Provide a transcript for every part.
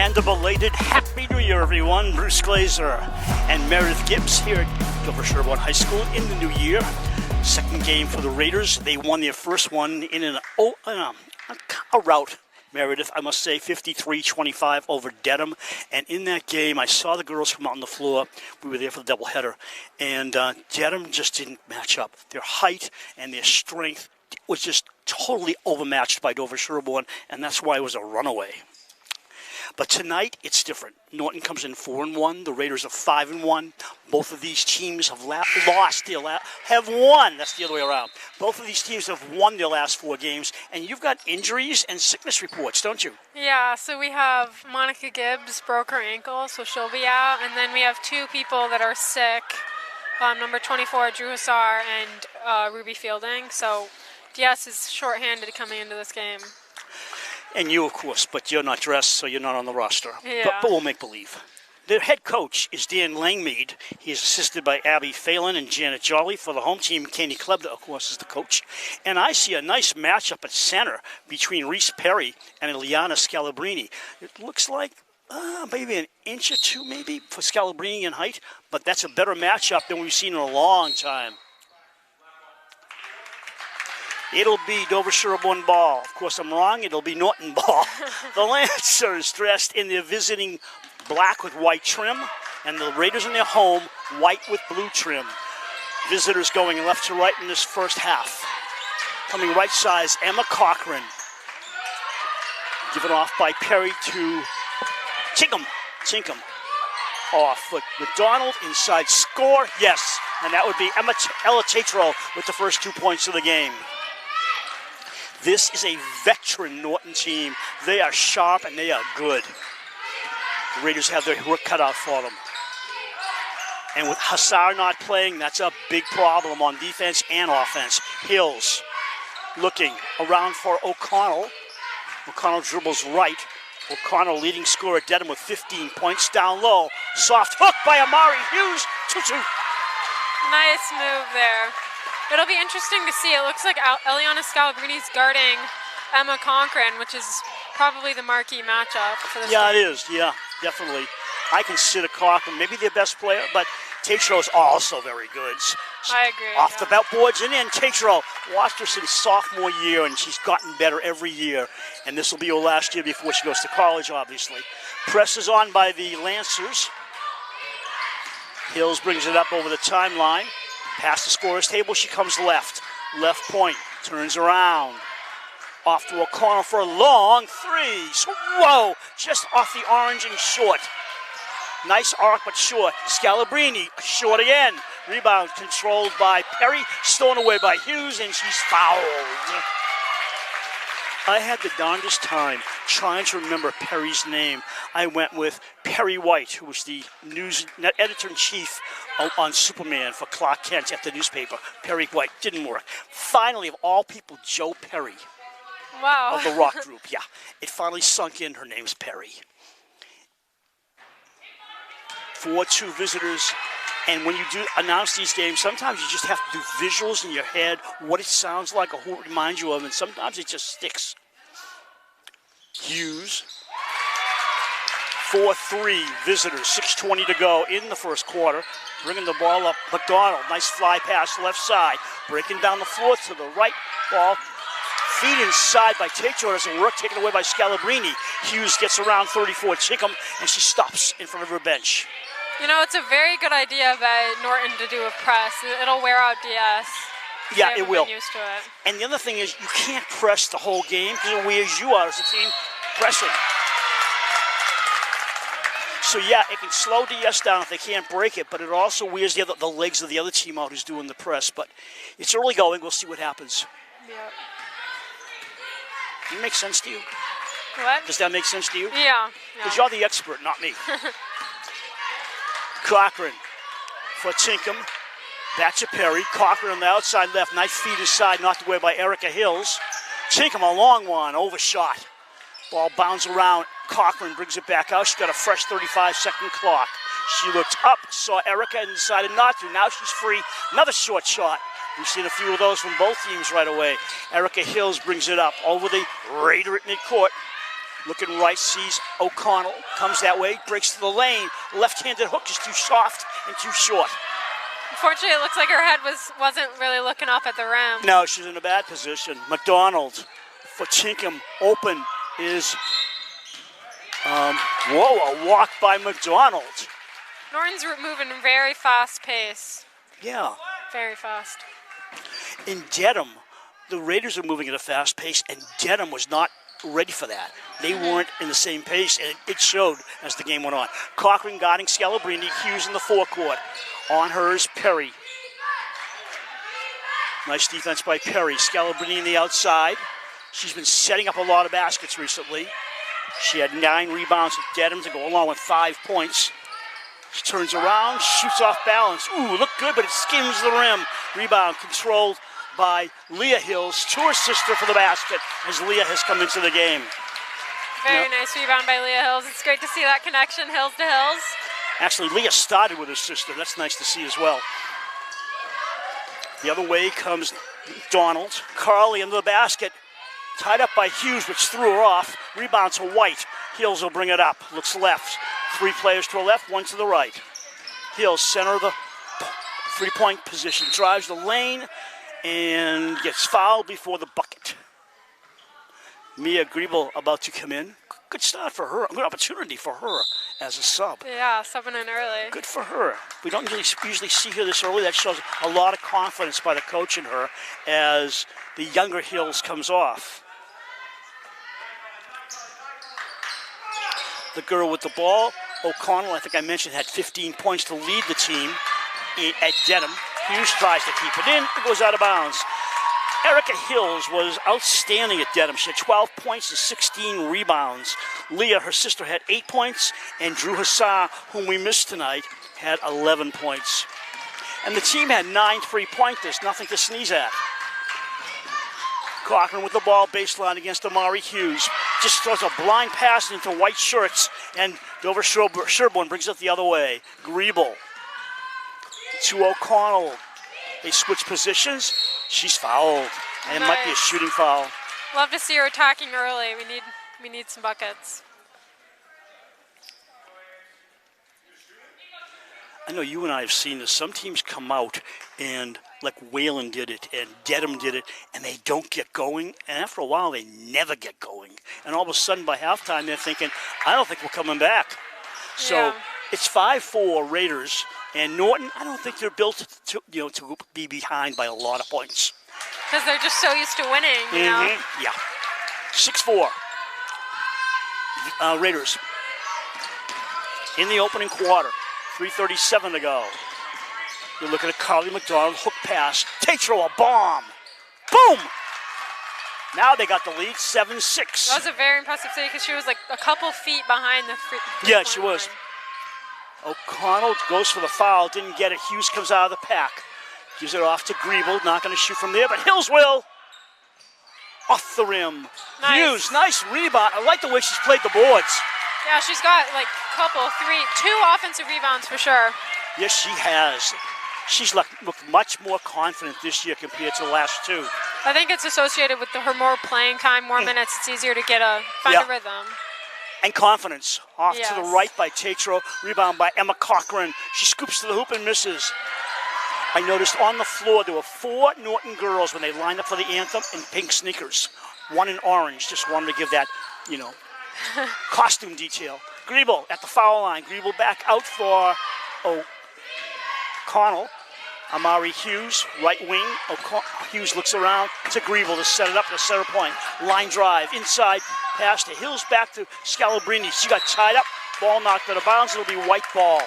And a belated Happy New Year, everyone. Bruce Glazer and Meredith Gibbs here at Dover-Sherborn High School in the new year. Second game for the Raiders. They won their first one in a rout, Meredith, I must say, 53-25 over Dedham. And in that game, I saw the girls come out on the floor. We were there for the doubleheader. And Dedham just didn't match up. Their height and their strength was just totally overmatched by Dover-Sherborn, and that's why it was a runaway. But tonight, it's different. Norton comes in 4-1. The Raiders are 5-1. Both of these teams have have won. That's the other way around. Both of these teams have won their last 4 games, and you've got injuries and sickness reports, don't you? Yeah, so we have Monica Gibbs broke her ankle, so she'll be out, and then we have 2 people that are sick. Number 24, Drew Hassar, and Ruby Fielding. So DS is shorthanded coming into this game. And you, of course, but you're not dressed, so you're not on the roster. Yeah. But we'll make believe. The head coach is Dan Langmead. He is assisted by Abby Phelan and Janet Jolly. For the home team, Candy Klebda, of course, is the coach. And I see a nice matchup at center between Reese Perry and Eliana Scalabrini. It looks like maybe an inch or 2, maybe, for Scalabrini in height. But that's a better matchup than we've seen in a long time. It'll be Dover-Sherborn ball. Of course, I'm wrong. It'll be Norton ball. The Lancers dressed in their visiting black with white trim, and the Raiders in their home, white with blue trim. Visitors going left to right in this first half. Coming right size, Emma Cochran. Given off by Perry to Tinkham. Off with McDonald, inside score, yes. And that would be Ella Tatro with the first 2 points of the game. This is a veteran Norton team. They are sharp and they are good. The Raiders have their work cut out for them. And with Hassar not playing, that's a big problem on defense and offense. Hills looking around for O'Connell. O'Connell dribbles right. O'Connell leading scorer at Dedham with 15 points down low. Soft hook by Amari Hughes. 2-2. Nice move there. It'll be interesting to see. It looks like Eliana Scalabrini's guarding Emma Cochran, which is probably the marquee matchup for this game. It is. Yeah, definitely. I consider Cochran maybe their best player, but Tatro is also very good. I agree. Off the belt boards and in. Tatro watched her since sophomore year, and she's gotten better every year. And this will be her last year before she goes to college, obviously. Presses on by the Lancers. Hills brings it up over the timeline. Past the scorer's table, she comes left. Left point, turns around. Off to O'Connell for a long 3. So, whoa, just off the orange and short. Nice arc, but short. Scalabrini, short again. Rebound controlled by Perry, stolen away by Hughes, and she's fouled. I had the darndest time trying to remember Perry's name. I went with Perry White, who was the news editor-in-chief on Superman for Clark Kent at the newspaper. Perry White. Didn't work. Finally, of all people, Joe Perry. Wow. Of the rock group, yeah. It finally sunk in. Her name's Perry. 4-2 visitors. And when you do announce these games, sometimes you just have to do visuals in your head, what it sounds like or who it reminds you of, and sometimes it just sticks. Hughes. 4-3 visitors, 6:20 to go in the first quarter. Bringing the ball up, McDonald, nice fly pass left side. Breaking down the floor to the right ball. Feed inside by Tatro, doesn't work, taken away by Scalabrini. Hughes gets around 34 Tinkham, and she stops in front of her bench. You know, it's a very good idea by Norton to do a press. It'll wear out DS. Yeah, it will. Used to it. And the other thing is, you can't press the whole game because it wears you out as a team pressing. So yeah, it can slow DS down if they can't break it, but it also wears the legs of the other team out who's doing the press. But it's early going. We'll see what happens. Yep. Does that make sense to you? What? Does that make sense to you? Yeah. Because you're the expert, not me. Cochran for Tinkham. Back to Perry. Cochran on the outside left. Nice feed inside, knocked away by Erica Hills. Tinkham, a long one, overshot. Ball bounds around. Cochran brings it back out. She's got a fresh 35-second clock. She looked up, saw Erica, and decided not to. Now she's free. Another short shot. We've seen a few of those from both teams right away. Erica Hills brings it up over the Raider at midcourt. Looking right, sees O'Connell. Comes that way, breaks to the lane. Left-handed hook is too soft and too short. Unfortunately, it looks like her head wasn't really looking up at the rim. No, she's in a bad position. McDonald for Chinkham. Open is, a walk by McDonald. Norton's moving very fast pace. Yeah. Very fast. In Dedham, the Raiders are moving at a fast pace, and Dedham was not ready for that. They weren't in the same pace, and it showed as the game went on. Cochran guarding Scalabrini. Hughes in the forecourt. On hers, Perry. Nice defense by Perry. Scalabrini in the outside. She's been setting up a lot of baskets recently. She had 9 rebounds with Dedham to go along with 5 points. She turns around, shoots off balance. Ooh, looked good, but it skims the rim. Rebound controlled by Leah Hills to her sister for the basket as Leah has come into the game. Very nice rebound by Leah Hills. It's great to see that connection, Hills to Hills. Actually, Leah started with her sister. That's nice to see as well. The other way comes Donald. Carly into the basket. Tied up by Hughes, which threw her off. Rebound to White. Hills will bring it up. Looks left. 3 players to the left, 1 to the right. Hills, center of the 3-point position. Drives the lane and gets fouled before the bucket. Mia Griebel about to come in. Good start for her. Good opportunity for her as a sub. Yeah, subbing in early. Good for her. We don't usually see her this early. That shows a lot of confidence by the coach in her as the younger Hills comes off. The girl with the ball, O'Connell, I think I mentioned, had 15 points to lead the team at Dedham. Hughes tries to keep it in. It goes out of bounds. Erica Hills was outstanding at Dedham. She had 12 points and 16 rebounds. Leah, her sister, had 8 points, and Drew Hassar, whom we missed tonight, had 11 points. And the team had 9 3-pointers, nothing to sneeze at. Cochran with the ball, baseline against Amari Hughes. Just throws a blind pass into white shirts, and Dover-Sherborn brings it the other way. Griebel to O'Connell. They switch positions. She's fouled, and it might be a shooting foul. Love to see her attacking early. We need some buckets. I know you and I have seen this. Some teams come out and, like Wayland did it and Dedham did it, and they don't get going. And after a while, they never get going. And all of a sudden, by halftime, they're thinking, I don't think we're coming back. So it's 5-4 Raiders. And Norton, I don't think they're built to be behind by a lot of points. Because they're just so used to winning, you know? Yeah. 6-4. Raiders. In the opening quarter. 3:37 to go. You're looking at Carly McDonald, hook pass. Tatro, a bomb. Boom! Now they got the lead, 7-6. That was a very impressive save because she was like a couple feet behind the free. Yeah, she was. O'Connell goes for the foul, didn't get it. Hughes comes out of the pack. Gives it off to Griebel, not going to shoot from there, but Hills will. Off the rim. Nice. Hughes, nice rebound. I like the way she's played the boards. Yeah, she's got like two offensive rebounds for sure. Yes, she has. She's looked much more confident this year compared to the last 2. I think it's associated with her more playing time, more minutes. It's easier to find a rhythm. And confidence. Off to the right by Tatro. Rebound by Emma Cochran. She scoops to the hoop and misses. I noticed on the floor there were 4 Norton girls when they lined up for the anthem in pink sneakers. 1 in orange. Just wanted to give that, costume detail. Griebel at the foul line. Griebel back out for O'Connell. Amari Hughes, right wing. Hughes looks around to Griebel to set it up to the center point. Line drive, inside, pass to Hills, back to Scalabrini. She got tied up, ball knocked out of bounds. It'll be white ball.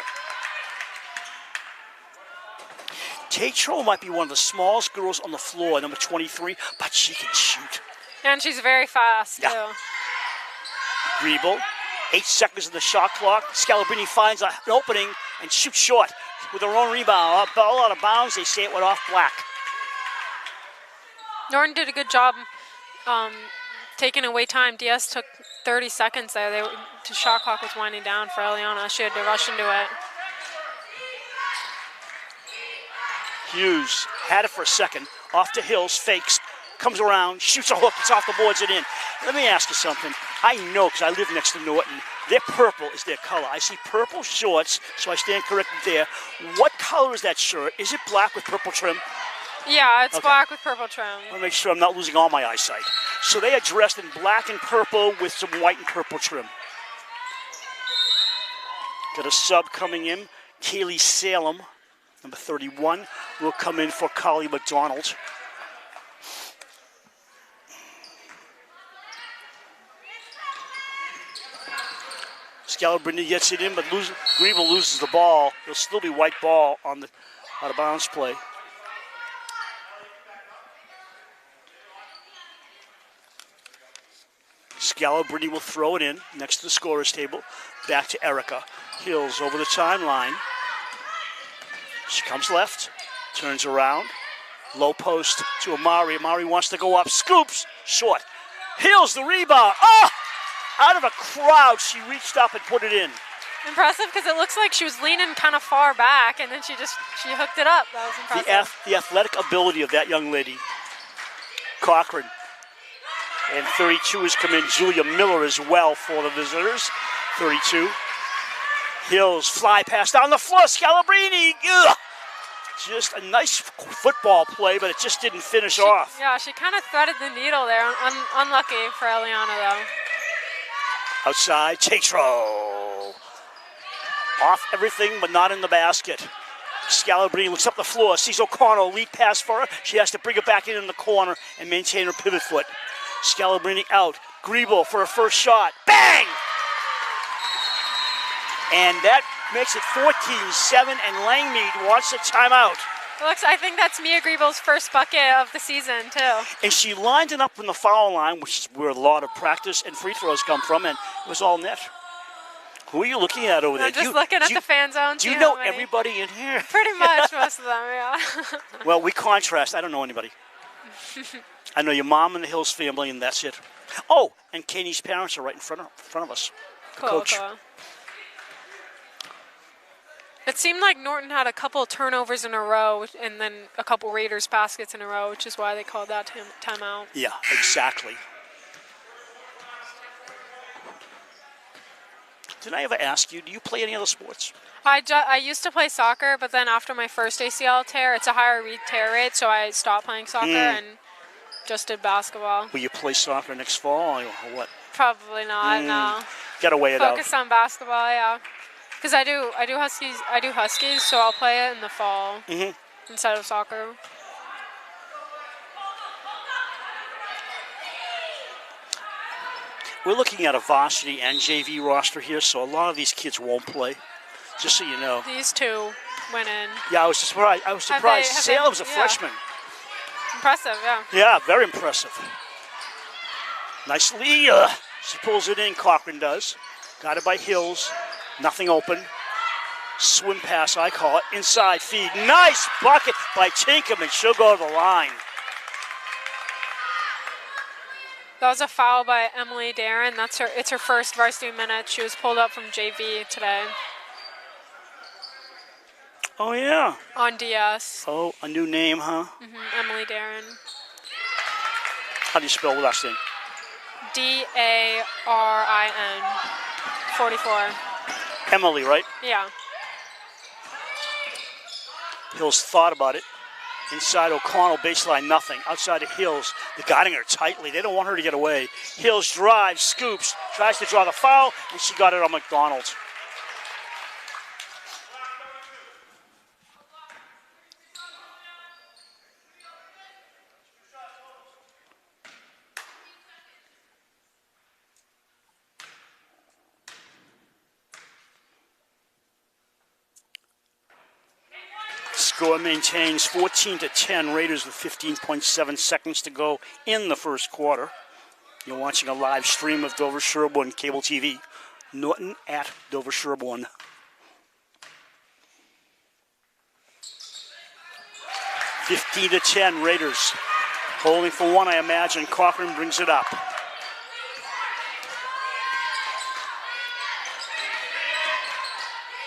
Tatro might be one of the smallest girls on the floor, number 23, but she can shoot. And she's very fast, too. Griebel, 8 seconds in the shot clock. Scalabrini finds an opening and shoots short with her own rebound. Ball out of bounds. They say it went off black. Norton did a good job taking away time. Diaz took 30 seconds there. The shot clock was winding down for Eliana. She had to rush into it. Hughes had it for a second. Off to Hills, fakes, comes around, shoots a hook. It's off the boards and in. Let me ask you something. I know because I live next to Norton. Their purple is their color. I see purple shorts, so I stand corrected there. What color is that shirt? Is it black with purple trim? Yeah, it's Okay. black with purple trim. I want to make sure I'm not losing all my eyesight. So they are dressed in black and purple with some white and purple trim. Got a sub coming in. Kaylee Salem, number 31, will come in for Collie McDonald. Scalabrini gets it in, but Griebel loses the ball. It'll still be white ball on the out-of-bounds play. Scalabrini will throw it in next to the scorer's table. Back to Erica. Hills over the timeline. She comes left, turns around. Low post to Amari. Amari wants to go up. Scoops. Short. Hills the rebound. Oh! Out of a crowd, she reached up and put it in. Impressive because it looks like she was leaning kind of far back, and then she hooked it up. That was impressive. The athletic ability of that young lady. Cochran. And 32 has come in. Julia Miller as well for the visitors. 32. Hills fly pass down the floor. Scalabrini. Ugh. Just a nice football play, but it just didn't finish off. Yeah, she kind of threaded the needle there. Unlucky for Eliana, though. Outside, Tatro. Off everything, but not in the basket. Scalabrini looks up the floor, sees O'Connell, lead pass for her. She has to bring it back in the corner and maintain her pivot foot. Scalabrini out. Griebel for her first shot. Bang! And that makes it 14-7, and Langmead wants a timeout. I think that's Mia Griebel's first bucket of the season, too. And she lined it up from the foul line, which is where a lot of practice and free throws come from, and it was all net. Who are you looking at over there? I'm just looking at the fan zone. Do you know everybody in here? Pretty much, most of them, yeah. Well, we contrast. I don't know anybody. I know your mom and the Hills family, and that's it. Oh, and Katie's parents are right in front of us. The coach. Cool. It seemed like Norton had a couple of turnovers in a row and then a couple Raiders baskets in a row, which is why they called that timeout. Yeah, exactly. Did I ever ask you, do you play any other sports? I used to play soccer, but then after my first ACL tear, it's a higher tear rate, so I stopped playing soccer and just did basketball. Will you play soccer next fall or what? Probably not, no. Gotta weigh it out. Focus on basketball, yeah. Because I do Huskies, so I'll play it in the fall instead of soccer. We're looking at a varsity and JV roster here, so a lot of these kids won't play. Just so you know. These two went in. Yeah, I was surprised. Salem's a freshman. Impressive, yeah. Yeah, very impressive. Nicely, she pulls it in. Cochran does. Got it by Hills. Nothing open. Swim pass, I call it. Inside feed. Nice bucket by Tinkham, and she'll go to the line. That was a foul by Emily Darren. It's her first varsity minute. She was pulled up from JV today. Oh, yeah. On DS. Oh, a new name, huh? Emily Darren. How do you spell last name? DARIN. 44. Emily, right? Yeah. Hills thought about it. Inside O'Connell, baseline, nothing. Outside of Hills, they're guarding her tightly. They don't want her to get away. Hills drives, scoops, tries to draw the foul, and she got it on McDonald. Score maintains 14-10. Raiders with 15.7 seconds to go in the first quarter. You're watching a live stream of Dover-Sherborn cable TV. Norton at Dover-Sherborn. (15-10) Raiders. Holding for one, I imagine. Cochran brings it up.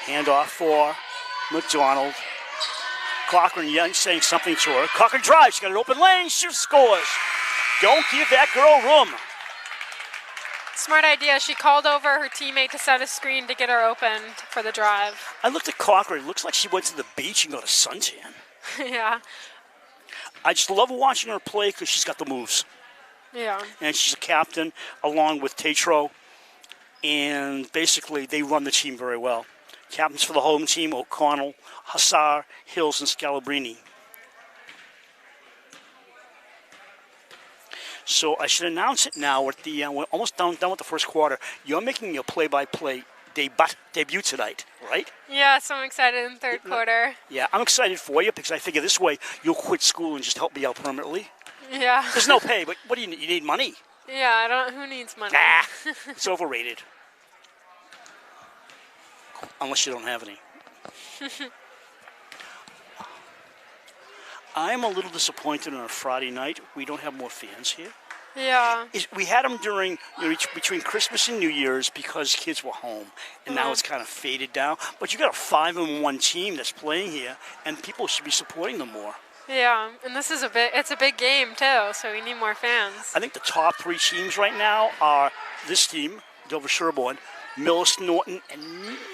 Handoff for McDonald. Cochran Young saying something to her. Cochran drives. She's got an open lane. She scores. Don't give that girl room. smart idea. She called over her teammate to set a screen to get her open for the drive. I looked at Cochran. It looks like she went to the beach and got a suntan. Yeah. I just love watching her play because she's got the moves. Yeah. And she's a captain along with Tatro. And basically, they run the team very well. Captains for the home team, O'Connell, Hassar, Hills, and Scalabrini. So I should announce it now. We're almost done with the first quarter. You're making your play-by-play debut tonight, right? Yeah, so I'm excited in the third quarter. Yeah, I'm excited for you because I figure this way you'll quit school and just help me out permanently. Yeah. There's no pay, but what do you need? You need money. Yeah, who needs money? Nah, it's overrated. Unless you don't have any. I'm a little disappointed on a Friday night. We don't have more fans here. Yeah. We had them during between Christmas and New Year's because kids were home, and now it's kind of faded down. But you got a 5-1 team that's playing here, and people should be supporting them more. Yeah, and this is it's a big game too, so we need more fans. I think the top 3 teams right now are this team, Dover-Sherborn, Millis, Norton, and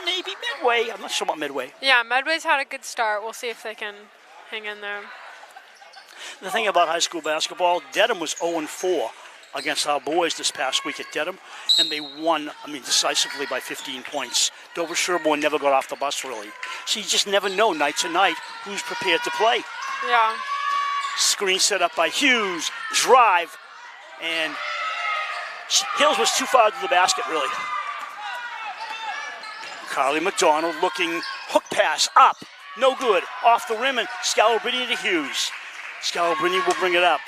maybe Medway. I'm not sure about Medway. Yeah, Medway's had a good start. We'll see if they can hang in there. The thing about high school basketball, Dedham was 0-4 against our boys this past week at Dedham, and they won, decisively by 15 points. Dover-Sherborn never got off the bus, really. So you just never know night to night who's prepared to play. Yeah. Screen set up by Hughes, drive, and Hills was too far to the basket, really. Carly McDonald looking, hook pass up, no good, off the rim, and Scalabrini to Hughes. Scalabrini will bring it up.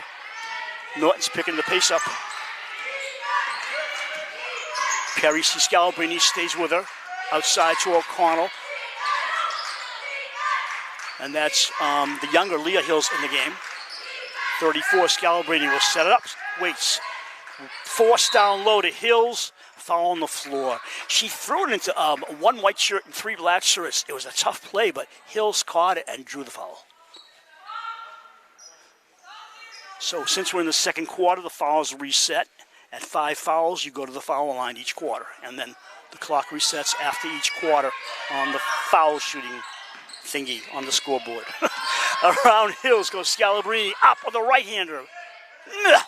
Norton's picking the pace up. Perry sees Scalabrini, stays with her, outside to O'Connell. And that's the younger Leah Hills in the game. 34, Scalabrini will set it up, waits. Force down low to Hills, foul on the floor. She threw it into 1 white shirt and 3 black shirts. It was a tough play, but Hills caught it and drew the foul. So since we're in the second quarter, the fouls reset. At 5 fouls, you go to the foul line each quarter. And then the clock resets after each quarter on the foul shooting thingy on the scoreboard. Around Hills goes Scalabrini, up with a right-hander.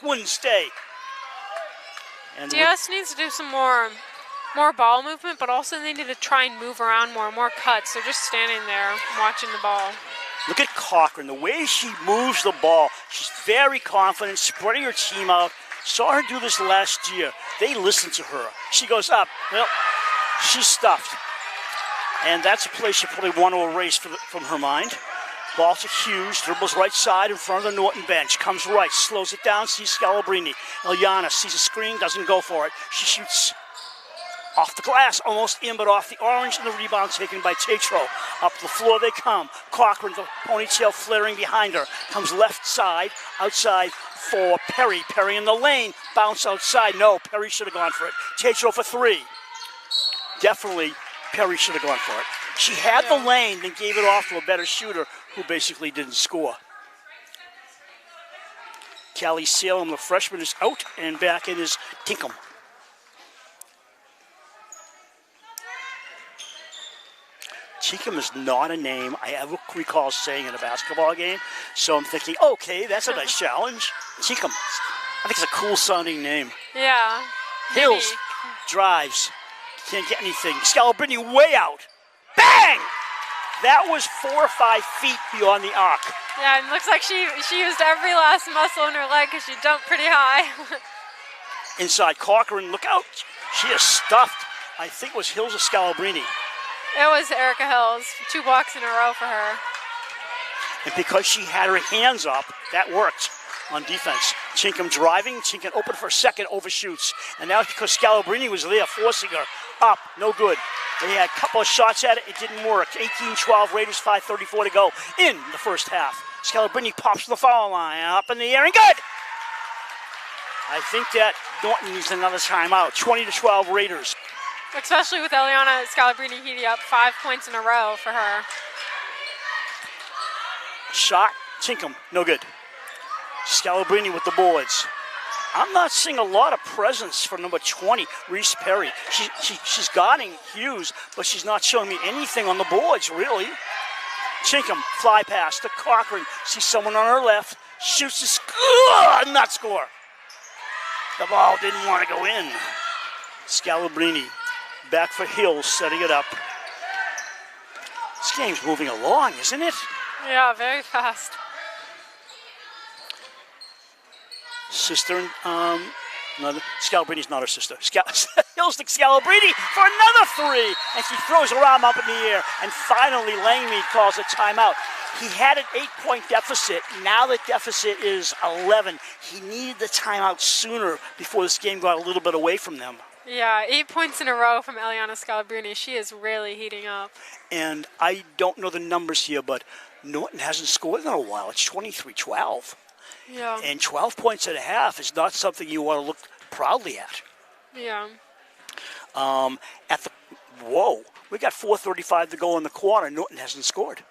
Wouldn't stay. And DS needs to do some more ball movement, but also they need to try and move around more cuts. They're just standing there watching the ball. Look at Cochran, the way she moves the ball. She's very confident, spreading her team out. Saw her do this last year. They listened to her. She goes up. Well, she's stuffed. And that's a play she probably want to erase from her mind. Ball to Hughes, dribbles right side in front of the Norton bench. Comes right, slows it down, sees Scalabrini. Eliana sees a screen, doesn't go for it. She shoots off the glass, almost in, but off the orange, and the rebound taken by Tatro. Up the floor they come. Cochran, the ponytail flaring behind her. Comes left side, outside for Perry. Perry in the lane, bounce outside. No, Perry should have gone for it. Tatro for 3. Definitely, Perry should have gone for it. She had the lane, then gave it off to a better shooter who basically didn't score. Callie Salem, the freshman, is out, and back in is Tinkham. Tinkham is not a name I ever recall saying in a basketball game, so I'm thinking, okay, that's a nice challenge. Tinkham, I think it's a cool sounding name. Yeah. Hills drives, can't get anything. Scalabrini way out. Bang! That was 4 or 5 feet beyond the arc. Yeah, it looks like she used every last muscle in her leg because she jumped pretty high. Inside Cochran, look out. She is stuffed. I think it was Hills or Scalabrini. It was Erica Hills, 2 blocks in a row for her. And because she had her hands up, that worked on defense. Tinkham driving, Tinkham open for a second, overshoots. And that was because Scalabrini was there forcing her up, no good. They had a couple of shots at it, it didn't work. 18-12 Raiders, 5:34 to go in the first half. Scalabrini pops to the foul line, up in the air, and good! I think that Norton needs another timeout. 20-12 Raiders. Especially with Eliana Scalabrini heating up 5 points in a row for her. Shot, Tinkham, no good. Scalabrini with the boards. I'm not seeing a lot of presence for number 20, Reese Perry. She's guarding Hughes, but she's not showing me anything on the boards, really. Chinkham, fly pass to Cochran. Sees someone on her left. Shoots the not score. The ball didn't want to go in. Scalabrini back for Hills, setting it up. This game's moving along, isn't it? Yeah, very fast. Sister, Scalabrini's not her sister. Hills to Scalabrini for another three, and she throws her arm up in the air. And finally, Langmead calls a timeout. He had an 8-point deficit. Now the deficit is 11. He needed the timeout sooner before this game got a little bit away from them. Yeah, 8 points in a row from Eliana Scalabrini. She is really heating up. And I don't know the numbers here, but Norton hasn't scored in a while. It's 23-12. Yeah. And 12 points and a half is not something you want to look proudly at. Yeah. Whoa, we got 4:35 to go in the quarter. Norton hasn't scored.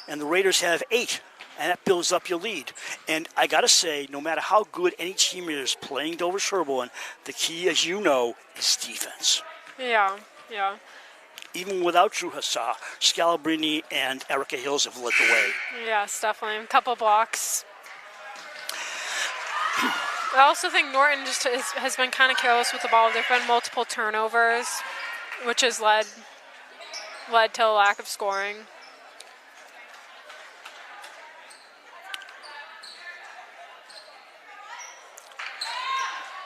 And the Raiders have 8, and that builds up your lead. And I got to say, no matter how good any team is playing Dover-Sherborn, the key, as you know, is defense. Yeah, yeah. Even without Drew Hassar, Scalabrini and Erica Hills have led the way. Yes, definitely. A couple blocks. I also think Norton just has been kind of careless with the ball. There have been multiple turnovers, which has led to a lack of scoring.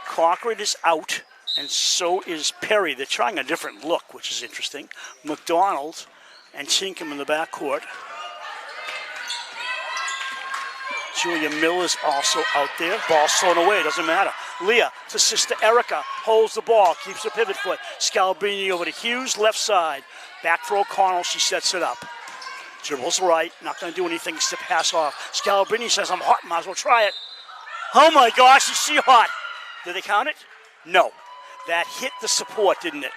Cochran is out, and so is Perry. They're trying a different look, which is interesting. McDonald and Chinkham in the backcourt. Julia Miller's also out there. Ball thrown away, doesn't matter. Leah to sister Erica, holds the ball, keeps her pivot foot. Scalabrini over to Hughes, left side. Back for O'Connell, she sets it up. Dribbles right, not going to do anything except pass off. Scalabrini says, I'm hot, might as well try it. Oh my gosh, is she hot? Did they count it? No. That hit the support, didn't it?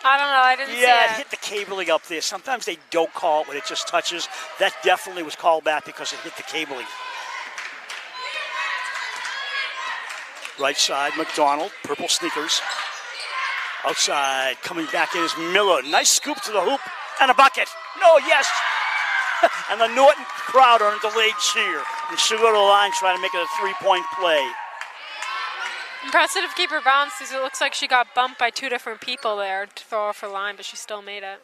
I don't know, I didn't see it. Yeah, it hit the cabling up there. Sometimes they don't call it when it just touches. That definitely was called back because it hit the cabling. Right side, McDonald, purple sneakers. Outside, coming back in is Miller. Nice scoop to the hoop and a bucket. No, yes. And the Norton crowd on a delayed cheer. And she'll go to the line trying to make it a three-point play. Impressive to keep her balanced because it looks like she got bumped by 2 different people there to throw off her line, but she still made it.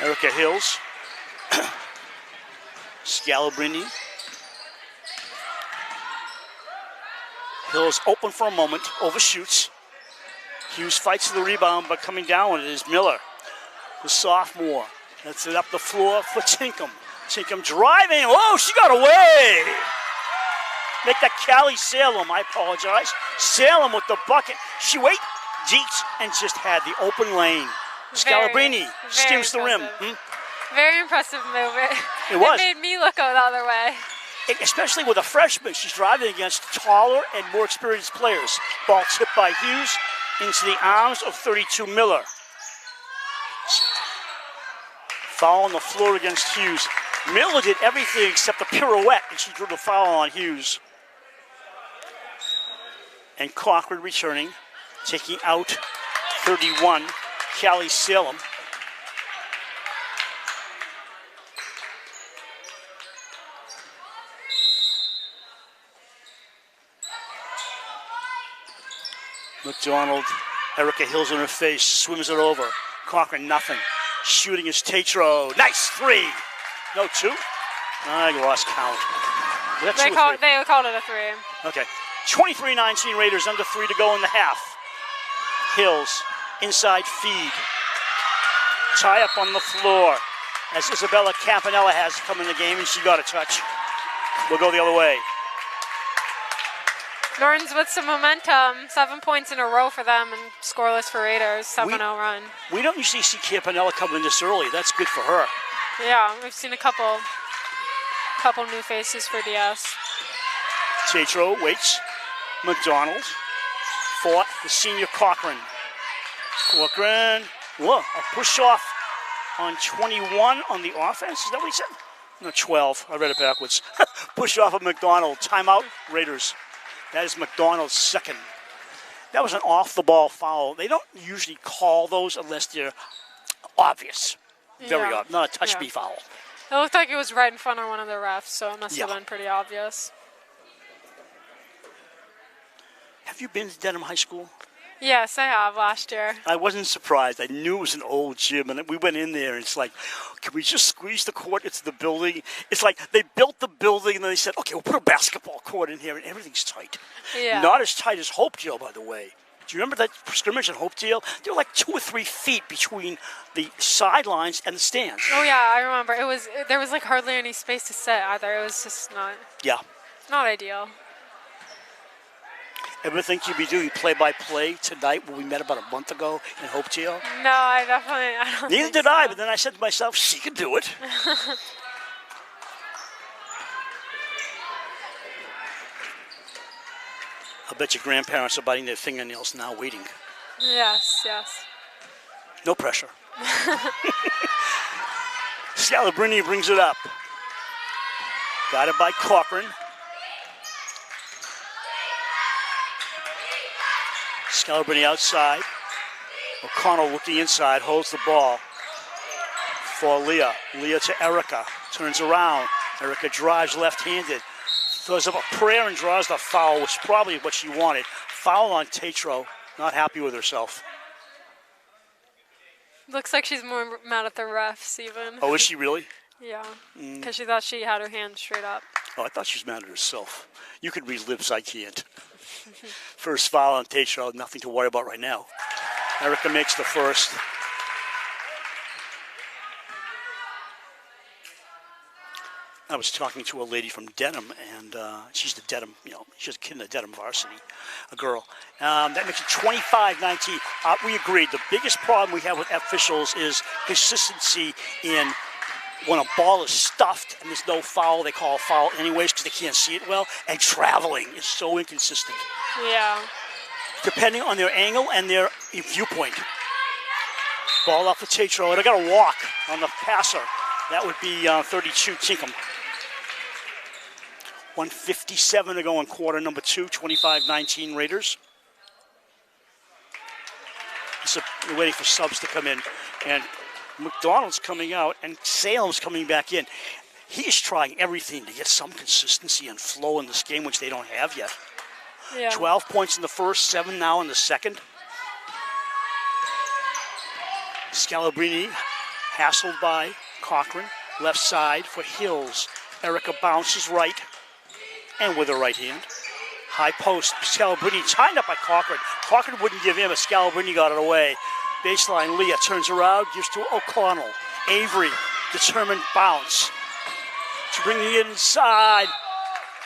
Erica Hills. Scalabrini. Hills open for a moment, overshoots. Hughes fights for the rebound, but coming down with it is Miller, the sophomore. That's it up the floor for Chinkham. Chinkham driving. Oh, she got away. Make that Callie Salem, I apologize. Salem with the bucket. She wait, Deets, and just had the open lane. Scalabrini skims the rim. Very impressive move. It was. It made me look the other way. Especially with a freshman, she's driving against taller and more experienced players. Ball tipped by Hughes into the arms of 32 Miller. Foul on the floor against Hughes. Miller did everything except a pirouette, and she drew the foul on Hughes. And Cochran returning, taking out 31, Callie Salem. McDonald, Erica Hills in her face, swims it over. Cochran, nothing. Shooting is Tatro. Nice 3. No, 2? I lost count. They called it a 3. Okay. 23-19 Raiders, under 3 to go in the half. Hills, inside feed. Tie up on the floor as Isabella Campanella has come in the game, and she got a touch. We'll go the other way. Norton's with some momentum. 7 points in a row for them and scoreless for Raiders. 7-0 run. We don't usually see Campanella coming this early. That's good for her. Yeah, we've seen a couple new faces for DS. Tatro waits. McDonald fought the senior Cochran. Cochran Whoa, a push off on 21 on the offense. Is that what he said? No, 12. I read it backwards. Push off of McDonald. Timeout, Raiders. That is McDonald's second. That was an off-the-ball foul. They don't usually call those unless they're obvious. Very obvious. Not a touch-me foul. It looked like it was right in front of one of the refs, so it must have been pretty obvious. Have you been to Dedham High School? Yes, I have last year. I wasn't surprised. I knew it was an old gym, and we went in there, and it's like, can we just squeeze the court into the building? It's like they built the building, and then they said, okay, we'll put a basketball court in here, and everything's tight. Yeah. Not as tight as Hopedale, by the way. Do you remember that scrimmage at Hopedale? There were like 2 or 3 feet between the sidelines and the stands. Oh, yeah, I remember. There was like hardly any space to sit either. It was just not ideal. Ever think you'd be doing play-by-play tonight when we met about a month ago in Hopedale? No, I don't Neither did I, but then I said to myself, she can do it. I bet your grandparents are biting their fingernails now, waiting. Yes. No pressure. Scalabrini brings it up. Got it by Cochran. Scalabrini outside. O'Connell looking inside, holds the ball for Leah. Leah to Erica. Turns around. Erica drives left-handed. Throws up a prayer and draws the foul, which is probably what she wanted. Foul on Tatro. Not happy with herself. Looks like she's more mad at the refs even. Oh, is she really? Yeah, because she thought she had her hand straight up. Oh, I thought she was mad at herself. You could read lips, I can't. First foul on Tatro, nothing to worry about right now. Erica makes the first. I was talking to a lady from Dedham, and she's the Dedham, she's a kid in the Dedham varsity, a girl. That makes it 25-19. We agreed. The biggest problem we have with officials is consistency in when a ball is stuffed and there's no foul, they call a foul anyways because they can't see it well, and traveling is so inconsistent. Yeah. Depending on their angle and their viewpoint. Ball up for Tatro, and I got a walk on the passer. That would be 32 Tinkham. 1:57 to go in quarter number 2, 25-19 Raiders. So we're waiting for subs to come in. And McDonald's coming out and Salem's coming back in. He is trying everything to get some consistency and flow in this game, which they don't have yet. Yeah. 12 points in the first, 7 now in the second. Scalabrini hassled by Cochran. Left side for Hills. Erica bounces right. And with her right hand. High post. Scalabrini tied up by Cochran. Cochran wouldn't give him, but Scalabrini got it away. Baseline, Leah turns around, gives to O'Connell. Avery, determined bounce. To bring it inside.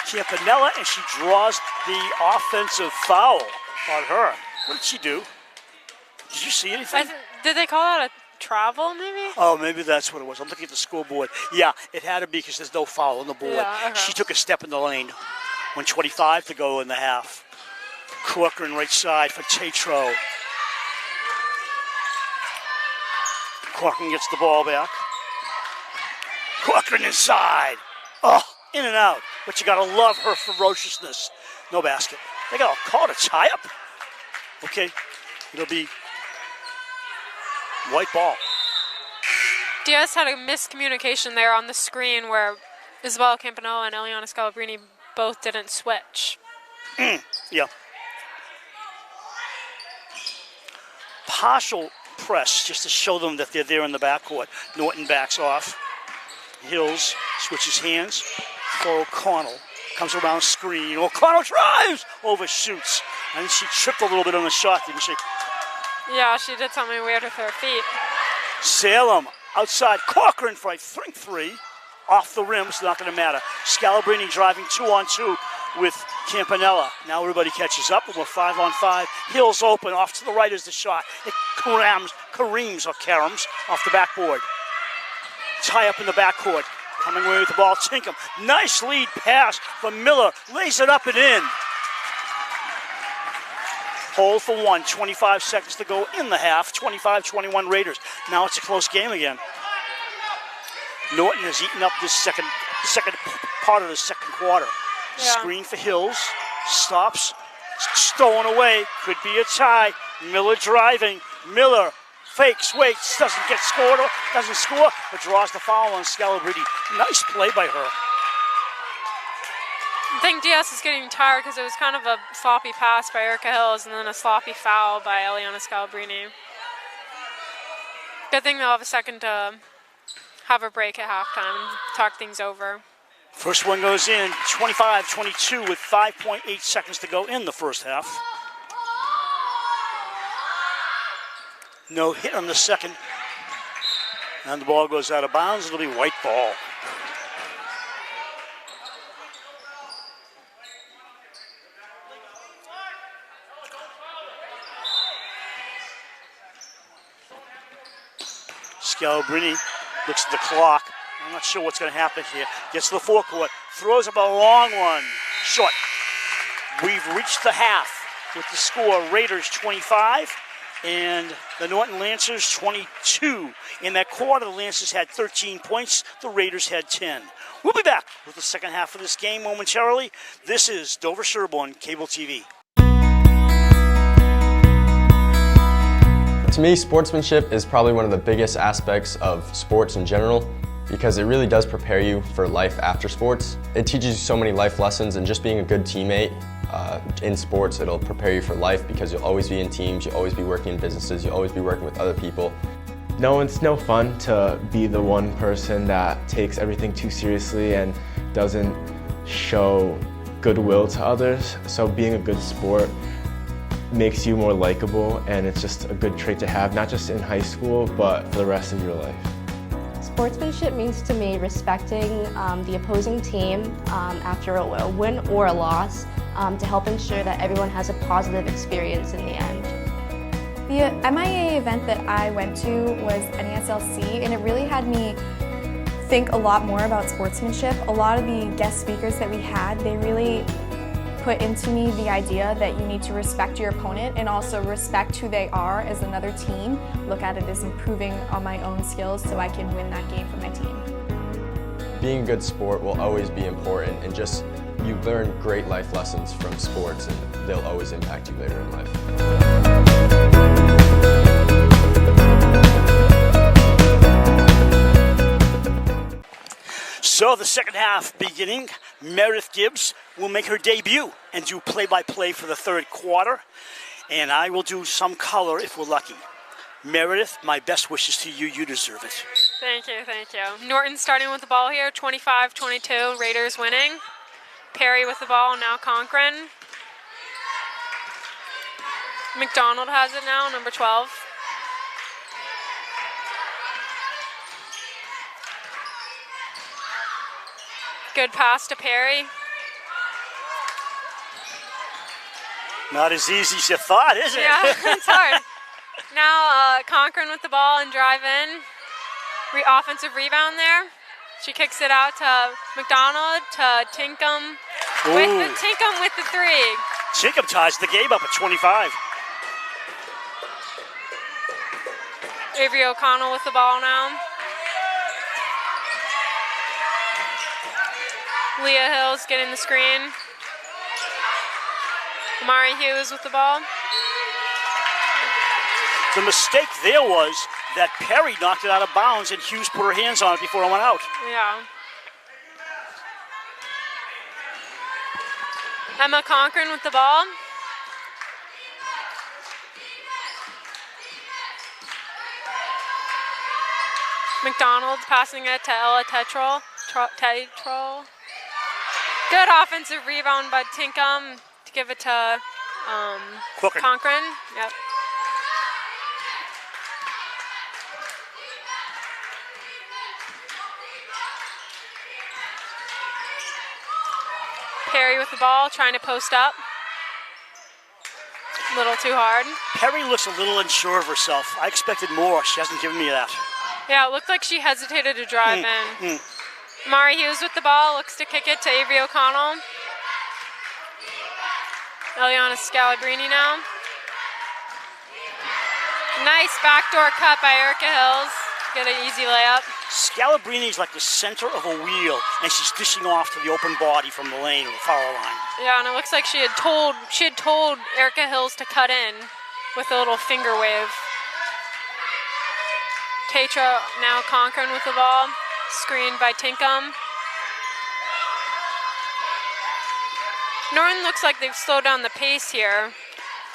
Campanella, and she draws the offensive foul on her. What did she do? Did you see anything? Did they call that a travel, maybe? Oh, maybe that's what it was. I'm looking at the scoreboard. Yeah, it had to be because there's no foul on the board. Yeah, okay. She took a step in the lane. 1:25 to go in the half. Corcoran right side for Tatro. Corcoran gets the ball back. Corcoran inside. Oh, in and out. But you got to love her ferociousness. No basket. They got to call it a tie-up. Okay, it'll be white ball. Diaz had a miscommunication there on the screen where Isabella Campanella and Eliana Scalabrini both didn't switch. Yeah. Partial press just to show them that they're there in the backcourt. Norton backs off. Hills switches hands for O'Connell. Comes around screen. O'Connell drives! Overshoots. And she tripped a little bit on the shot, didn't she? Yeah, she did something weird with her feet. Salem outside. Corcoran for a three. Off the rim, it's not going to matter. Scalabrini driving 2-on-2 with Campanella. Now everybody catches up, and we're 5-on-5. Hills open, off to the right is the shot. It careens off the backboard. Tie up in the backcourt. Coming away with the ball, Tinkham. Nice lead pass from Miller. Lays it up and in. Hold for one. 25 seconds to go in the half. 25-21 Raiders. Now it's a close game again. Norton has eaten up this second part of the second quarter. Yeah. Screen for Hills. Stops. Stolen away. Could be a tie. Miller driving. Miller fakes, waits, doesn't score, but draws the foul on Scalabrine. Nice play by her. I think DS is getting tired because it was kind of a sloppy pass by Erica Hills and then a sloppy foul by Eliana Scalabrini. Good thing they'll have a second to have a break at halftime and talk things over. First one goes in, 25-22 with 5.8 seconds to go in the first half. No hit on the second. And the ball goes out of bounds. It'll be white ball. Scalabrini looks at the clock. I'm not sure what's going to happen here. Gets to the forecourt. Throws up a long one. Short. We've reached the half with the score Raiders 25 and the Norton Lancers 22. In that quarter, the Lancers had 13 points. The Raiders had 10. We'll be back with the second half of this game momentarily. This is Dover-Sherborn Cable TV. To me, sportsmanship is probably one of the biggest aspects of sports in general because it really does prepare you for life after sports. It teaches you so many life lessons, and just being a good teammate in sports, it'll prepare you for life because you'll always be in teams, you'll always be working in businesses, you'll always be working with other people. No, it's no fun to be the one person that takes everything too seriously and doesn't show goodwill to others. So being a good sport makes you more likable, and it's just a good trait to have, not just in high school, but for the rest of your life. Sportsmanship means to me respecting the opposing team after a win or a loss to help ensure that everyone has a positive experience in the end. The MIA event that I went to was NASLC, and it really had me think a lot more about sportsmanship. A lot of the guest speakers that we had, they really put into me the idea that you need to respect your opponent and also respect who they are as another team. Look at it as improving on my own skills so I can win that game for my team. Being a good sport will always be important, and just you learn great life lessons from sports, and they'll always impact you later in life. So the second half beginning. Meredith Gibbs will make her debut and do play-by-play for the third quarter. And I will do some color if we're lucky. Meredith, my best wishes to you. You deserve it. Thank you, thank you. Norton starting with the ball here, 25-22, Raiders winning. Perry with the ball, now Conkrin. McDonald has it now, number 12. Good pass to Perry. Not as easy as you thought, is it? Yeah, it's hard. Now Conkrin with the ball and drive in. Offensive rebound there. She kicks it out to McDonald, to Tinkham. Tinkham with the three. Tinkham ties the game up at 25. Avery O'Connell with the ball now. Leah Hills getting the screen. Amari Hughes with the ball. The mistake there was that Perry knocked it out of bounds and Hughes put her hands on it before it went out. Yeah. Emma Conkrin with the ball. McDonald passing it to Ella Tetrol. Good offensive rebound by Tinkham to give it to Conkrin. Yep. Perry with the ball, trying to post up. A little too hard. Perry looks a little unsure of herself. I expected more. She hasn't given me that. Yeah, it looked like she hesitated to drive in. Mari Hughes with the ball, looks to kick it to Avery O'Connell. Eliana Scalabrini now. Nice backdoor cut by Erica Hills. Get an easy layup. Scalabrini's like the center of a wheel, and she's dishing off to the open body from the lane or the foul line. Yeah, and it looks like she had told Erica Hills to cut in with a little finger wave. Tetra now Cochran with the ball, screened by Tinkham. Norton looks like they've slowed down the pace here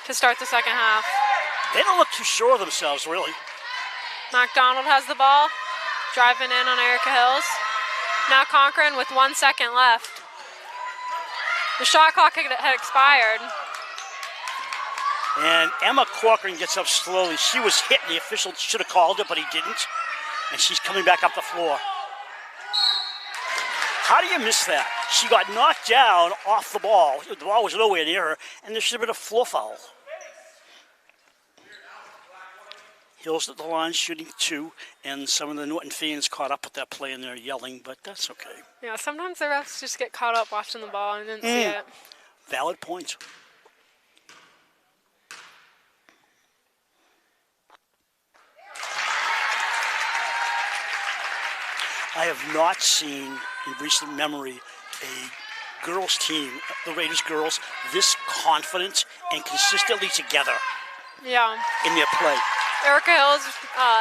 to start the second half. They don't look too sure of themselves, really. MacDonald has the ball, driving in on Erica Hills. Now Cochran with 1 second left. The shot clock had expired. And Emma Corcoran gets up slowly. She was hit, and the official should have called it, but he didn't. And she's coming back up the floor. How do you miss that? She got knocked down off the ball. The ball was nowhere near her, and there should have been a floor foul. Hills at the line shooting 2, and some of the Norton fans caught up with that play and they're yelling, but that's okay. Yeah, sometimes the refs just get caught up watching the ball and didn't see it. Valid point. I have not seen in recent memory a girls team, the Raiders girls, this confident and consistently together in their play. Erica Hills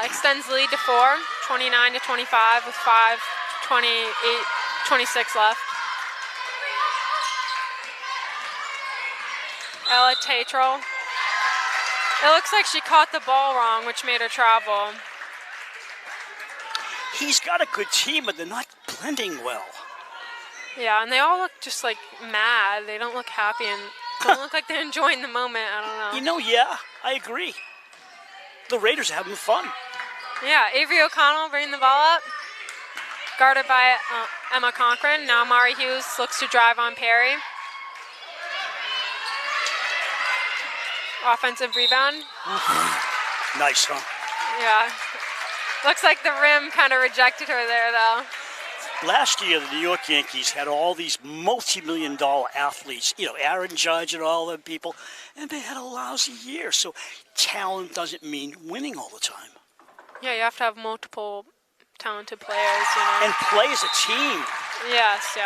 extends the lead to 4, 29-25 with 5:26 left. Ella Tatro. It looks like she caught the ball wrong, which made her travel. He's got a good team, but they're not blending well. Yeah, and they all look just like mad. They don't look happy and don't look like they're enjoying the moment. I don't know. You know, yeah, I agree. The Raiders are having fun. Yeah, Avery O'Connell bringing the ball up. Guarded by Emma Cochran. Now Mari Hughes looks to drive on Perry. Offensive rebound. Nice, huh? Yeah. Looks like the rim kind of rejected her there, though. Last year, the New York Yankees had all these multi-million-dollar athletes, you know, Aaron Judge and all them people, and they had a lousy year. So talent doesn't mean winning all the time. Yeah, you have to have multiple talented players, you know. And play as a team. Yes.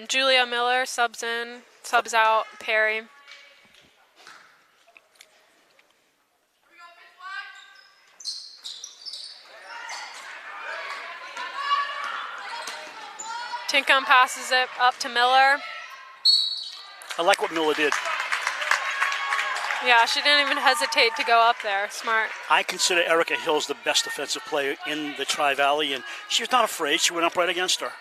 Julia Miller subs out Perry. Tinkham passes it up to Miller. I like what Miller did. Yeah, she didn't even hesitate to go up there. Smart. I consider Erica Hills the best defensive player in the Tri-Valley, and she was not afraid. She went up right against her.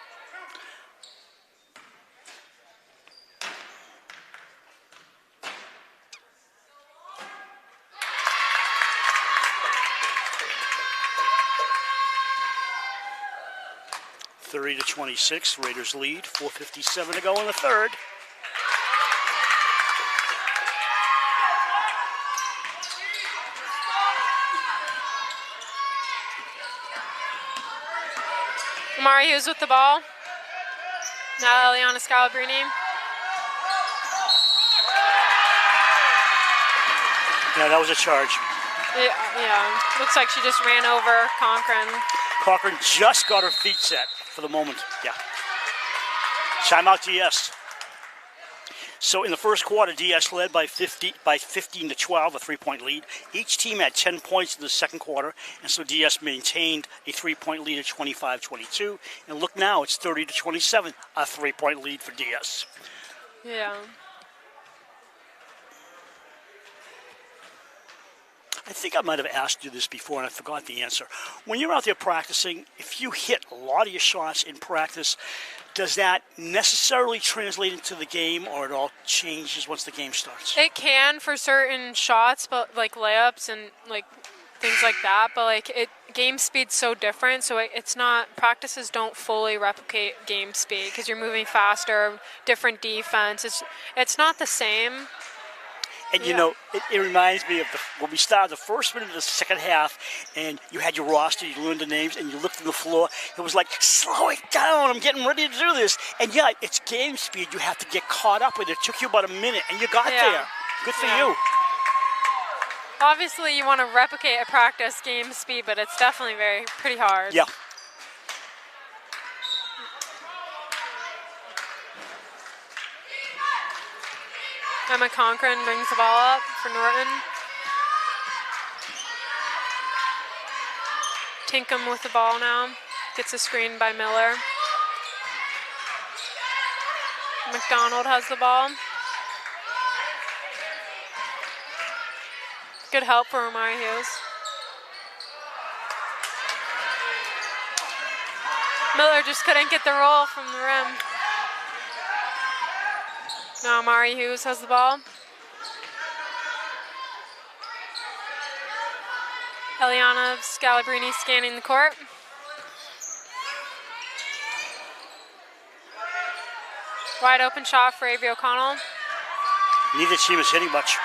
to 26, Raiders lead, 4:57 to go in the third. Mari Hughes with the ball. Now Eliana Scalabrini. Yeah, that was a charge. Yeah. Looks like she just ran over Cochran. Cochran just got her feet set for the moment. Yeah. Timeout DS. So in the first quarter, DS led by 15 to 12, a 3-point lead. Each team had 10 points in the second quarter, and so DS maintained a 3-point lead at 25-22. And look now, it's 30 to 27, a 3-point lead for DS. Yeah. I think I might have asked you this before, and I forgot the answer. When you're out there practicing, if you hit a lot of your shots in practice, does that necessarily translate into the game, or it all changes once the game starts? It can for certain shots, but like layups and like things like that. But like game speed's so different, so it's not. Practices don't fully replicate game speed because you're moving faster, different defense. It's not the same. And, you know, it reminds me of when we started the first minute of the second half, and you had your roster, you learned the names, and you looked at the floor. It was like, slow it down, I'm getting ready to do this. And, yeah, it's game speed. You have to get caught up with it. It took you about a minute, and you got there. Good for Yeah. you. Obviously, you want to replicate a practice game speed, but it's definitely pretty hard. Yeah. Emma Conkran brings the ball up for Norton. Tinkham with the ball now. Gets a screen by Miller. McDonald has the ball. Good help for Omari Hughes. Miller just couldn't get the roll from the rim. Now Omari Hughes has the ball. Eliana Scalabrini scanning the court. Wide open shot for Avery O'Connell. Neither team is hitting much.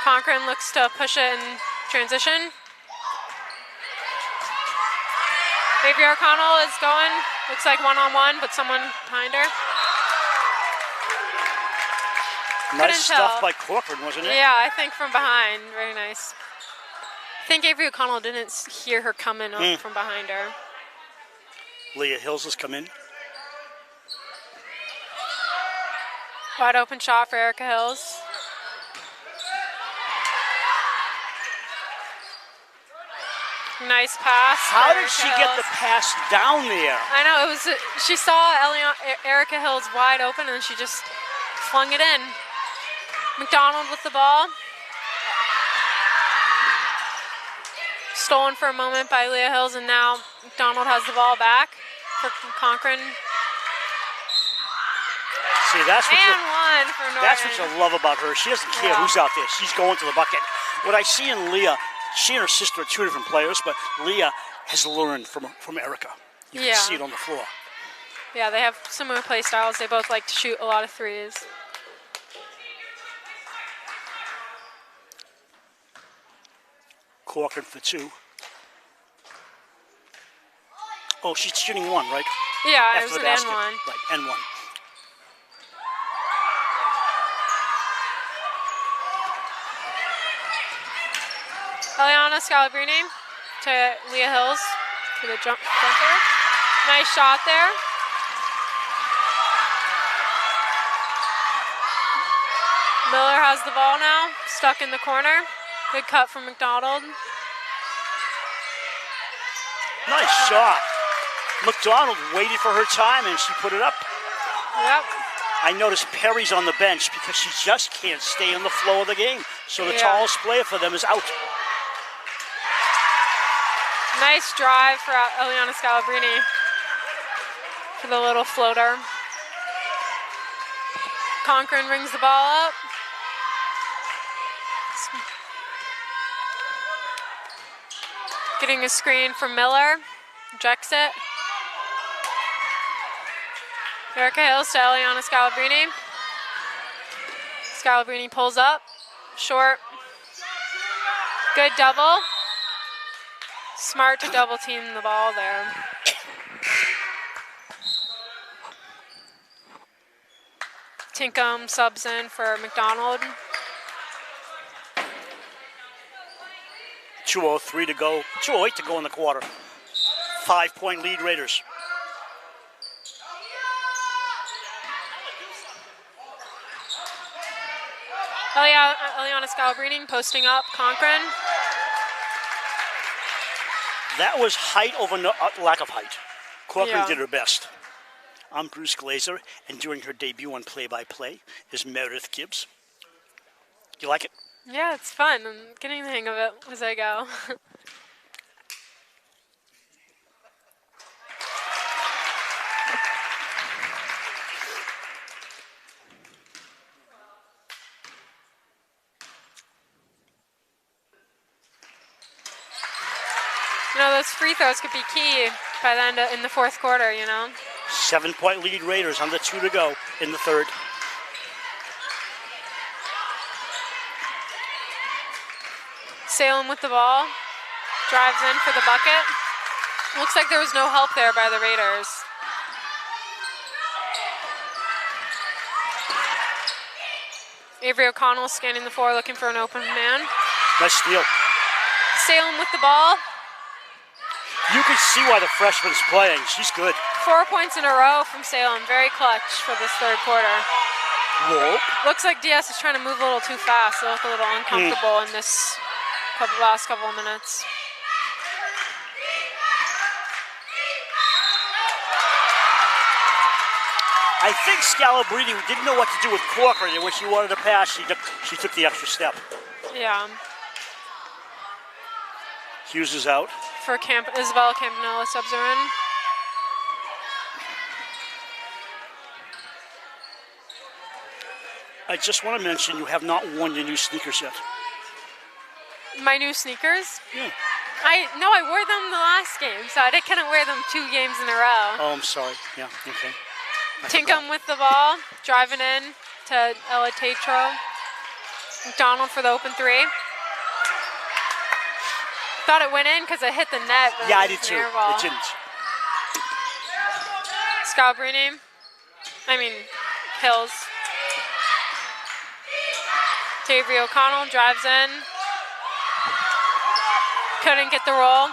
Conkran looks to push it in transition. Avery O'Connell is going. Looks like one-on-one, but someone behind her. Nice Couldn't stuff tell. by Corcoran, wasn't it? Yeah, I think from behind. Very nice. I think Avery O'Connell didn't hear her coming up from behind her. Leah Hills has come in. Wide open shot for Erica Hills. Nice pass. How for did Erica she get Hills. the pass down there? I know, it was. She saw Erica Hills wide open and she just flung it in. McDonald with the ball. Stolen for a moment by Leah Hills, and now McDonald has the ball back for Conkran. See, that's what And one for Norton. that's what you love about her. She doesn't care who's out there. She's going to the bucket. What I see in Leah, she and her sister are two different players, but Leah has learned from Erica. You can see it on the floor. Yeah, they have similar play styles. They both like to shoot a lot of threes. Corcoran for two. Oh, she's shooting one, right? Yeah, it After was the an basket. N1. Right, N1. Eliana Scalabrini to Leah Hills for the jumper. Nice shot there. Miller has the ball now, stuck in the corner. Good cut from McDonald. Nice shot. McDonald waited for her time and she put it up. Yep. I noticed Perry's on the bench because she just can't stay in the flow of the game. So the tallest player for them is out. Nice drive for Eliana Scalabrini for the little floater. Conkran rings the ball up. Getting a screen from Miller. Ejects it. Erica Hills to Eliana Scalabrini. Scalabrini pulls up. Short. Good double. Smart to double team the ball there. Tinkham subs in for McDonald. 2:03 to go. 2:08 to go in the quarter. 5-point lead Raiders. Eliana Scalabrini posting up. Conkran. That was height over lack of height. Corcoran Yeah. did her best. I'm Bruce Glazer, and doing her debut on Play-by-Play is Meredith Gibbs. You like it? Yeah, it's fun. I'm getting the hang of it as I go. You know, those free throws could be key by the end in the fourth quarter, you know? 7-point lead Raiders, under 2 to go in the third. Salem with the ball. Drives in for the bucket. Looks like there was no help there by the Raiders. Avery O'Connell scanning the floor looking for an open man. Nice steal. Salem with the ball. You can see why the freshman's playing. She's good. 4 points in a row from Salem. Very clutch for this third quarter. Whoa. Looks like DS is trying to move a little too fast. They look a little uncomfortable in this last couple of minutes. I think Scalabrini didn't know what to do with Corcoran, and when she wanted to pass, she took the extra step. Yeah. Hughes is out. For Isabella Campanella subs are in. I just want to mention you have not worn your new sneakers yet. My new sneakers? Yeah. I wore them the last game, so I couldn't wear them 2 games in a row. Oh, I'm sorry. Yeah, okay. Tinkham with the ball, driving in to Ella Tatro. McDonald for the open 3. Thought it went in because it hit the net. But Yeah, I it did was too. an air ball. It didn't. Hills. Avery O'Connell drives in. Couldn't get the roll.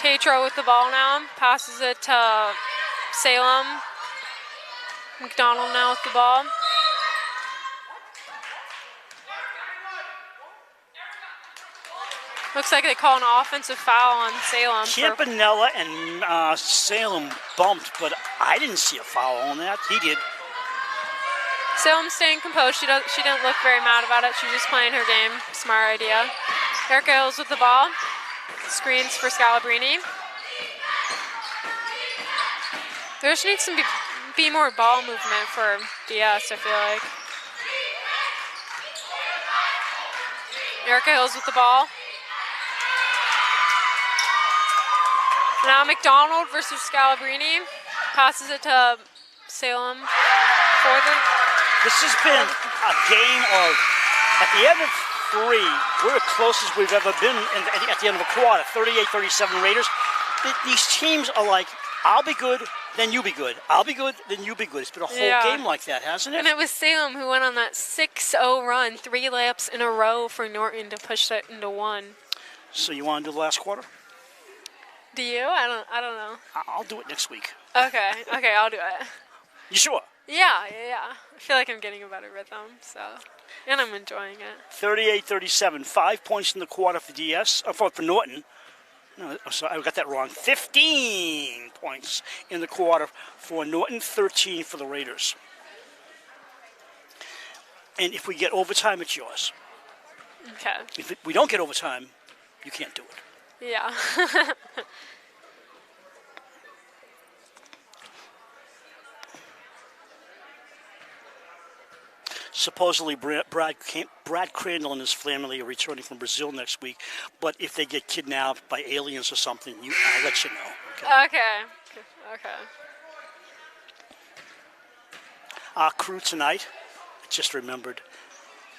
Tatro with the ball now. Passes it to Salem. McDonald now with the ball. Looks like they call an offensive foul on Salem. Campanella and Salem bumped, but I didn't see a foul on that. He did. Salem staying composed. She didn't look very mad about it. She's just playing her game. Smart idea. Erica Hills with the ball. Screens for Scalabrini. There just needs to be more ball movement for DS, I feel like. Erica Hills with the ball. Now McDonald versus Scalabrini. Passes it to Salem for the... This has been a game of, at the end of 3, we're as close as we've ever been at the end of a quarter. 38-37 Raiders. These teams are like, I'll be good, then you be good. I'll be good, then you be good. It's been a whole game like that, hasn't it? And it was Salem who went on that 6-0 run, 3 layups in a row for Norton to push that into 1. So you want to do the last quarter? Do you? I don't know. I'll do it next week. Okay, I'll do it. You sure? Yeah. I feel like I'm getting a better rhythm, so, and I'm enjoying it. 38-37, 5 points in the quarter for DS, for Norton. No, sorry, I got that wrong. 15 points in the quarter for Norton, 13 for the Raiders. And if we get overtime, it's yours. Okay. If we don't get overtime, you can't do it. Yeah. Supposedly, Brad Crandall and his family are returning from Brazil next week. But if they get kidnapped by aliens or something, I'll let you know. Okay. Our crew tonight, I just remembered,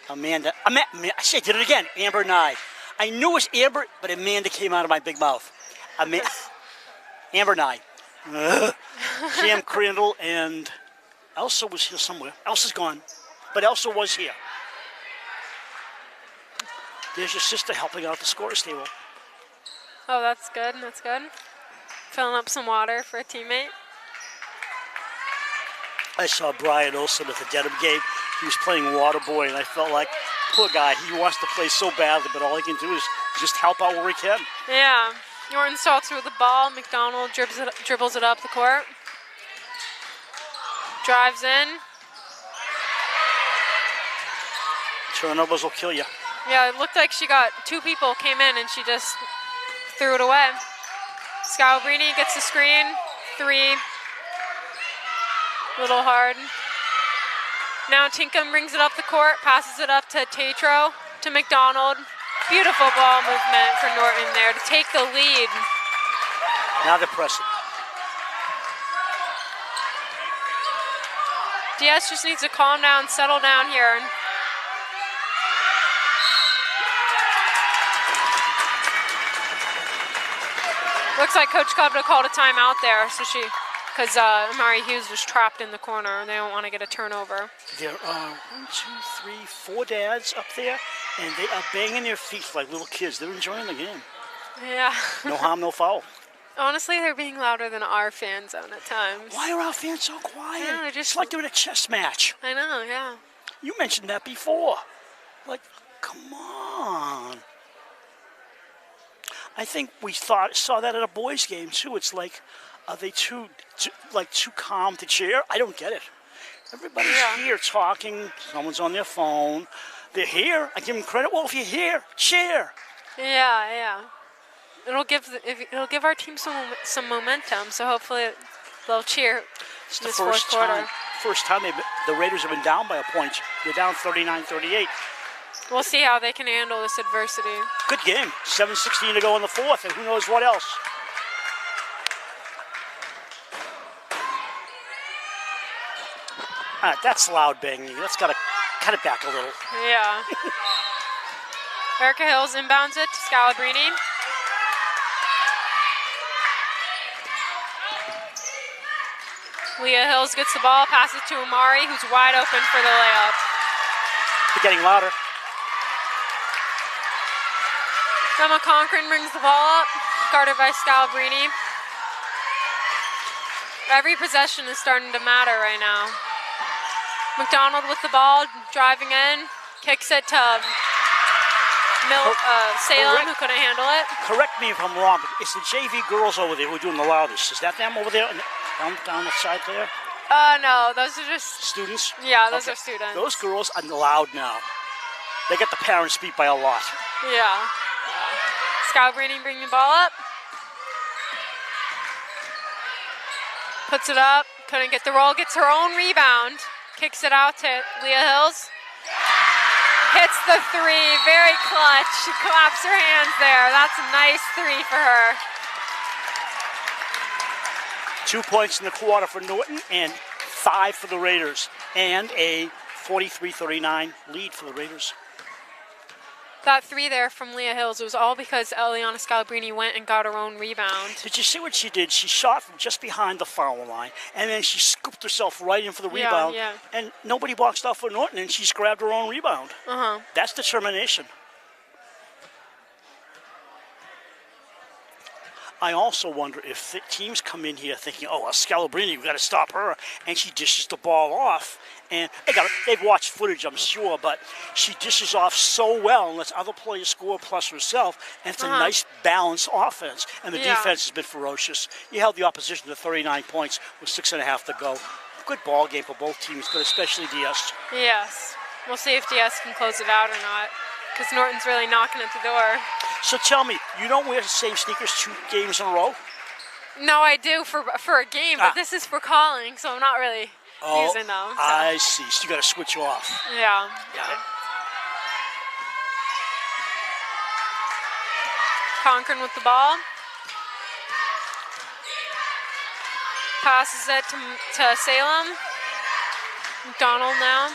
Amanda, I did it again, Amber Nye. I knew it was Amber, but Amanda came out of my big mouth. Amber Nye. Sam Crandall and Elsa was here somewhere. Elsa's gone. But Elsa was here. There's your sister helping out the scorers table. Oh, that's good. Filling up some water for a teammate. I saw Brian Olsen at the Dedham game. He was playing water boy, and I felt like, poor guy, he wants to play so badly, but all he can do is just help out where he can. Yeah. Norton stalks with the ball. McDonald dribbles it up the court. Drives in. Turnovers will kill you. Yeah, it looked like she got 2 people came in and she just threw it away. Scalabrini gets the screen. 3. Little hard. Now Tinkham brings it up the court, passes it up to Tatro, to McDonald. Beautiful ball movement for Norton there to take the lead. Now they're pressing. DS just needs to calm down, settle down here. Looks like Coach Kubda called a timeout there, so she because Amari Hughes was trapped in the corner. They don't want to get a turnover. There are 4 dads up there, and they are banging their feet like little kids. They're enjoying the game. Yeah. No harm, no foul. Honestly, they're being louder than our fan zone at times. Why are our fans so quiet? Yeah, they're just- It's like they're in a chess match. I know, yeah. You mentioned that before. Like, come on. I think we saw that at a boys' game too. It's like, are they too calm to cheer? I don't get it. Everybody's here talking. Someone's on their phone. They're here. I give them credit. Well, if you're here, cheer. Yeah. It'll give our team some momentum. So hopefully they'll cheer It's this the fourth quarter. First time the Raiders have been down by a point. They're down 39-38. We'll see how they can handle this adversity. Good game. 7:16 to go in the fourth, and who knows what else. All right, that's loud banging. That's got to cut it back a little. Yeah. Erica Hills inbounds it to Scalabrini. Leah Hills gets the ball, passes to Amari, who's wide open for the layup. They're getting louder. Emma Conkrin brings the ball up, guarded by Scalabrini. Every possession is starting to matter right now. McDonald with the ball, driving in, kicks it to Salem, who couldn't handle it. Correct me if I'm wrong, but it's the JV girls over there who are doing the loudest. Is that them over there down the side there? No, those are just Students? Yeah, those Okay. are students. Those girls are loud now. They get the parents beat by a lot. Yeah. Scalabrini bringing the ball up. Puts it up. Couldn't get the roll. Gets her own rebound. Kicks it out to Leah Hills. Hits the three. Very clutch. She claps her hands there. That's a nice three for her. 2 points in the quarter for Norton and 5 for the Raiders. And a 43-39 lead for the Raiders. That three there from Leah Hills, it was all because Eliana Scalabrini went and got her own rebound. Did you see what she did? She shot from just behind the foul line, and then she scooped herself right in for the rebound. Yeah. And nobody boxed off for Norton, and she's grabbed her own rebound. Uh-huh. That's determination. I also wonder if teams come in here thinking, oh, Scalabrini, we've got to stop her, and she dishes the ball off. And they've watched footage, I'm sure, but she dishes off so well and lets other players score plus herself, and it's a nice balanced offense. And the defense has been ferocious. You held the opposition to 39 points with 6.5 to go. Good ball game for both teams, but especially DS. Yes. We'll see if DS can close it out or not, because Norton's really knocking at the door. So tell me, you don't wear the same sneakers 2 games in a row? No, I do for a game, but this is for calling, so I'm not really using them. So. I see. So you got to switch off. Yeah. Conkrin with the ball. Passes it to Salem. McDonald now.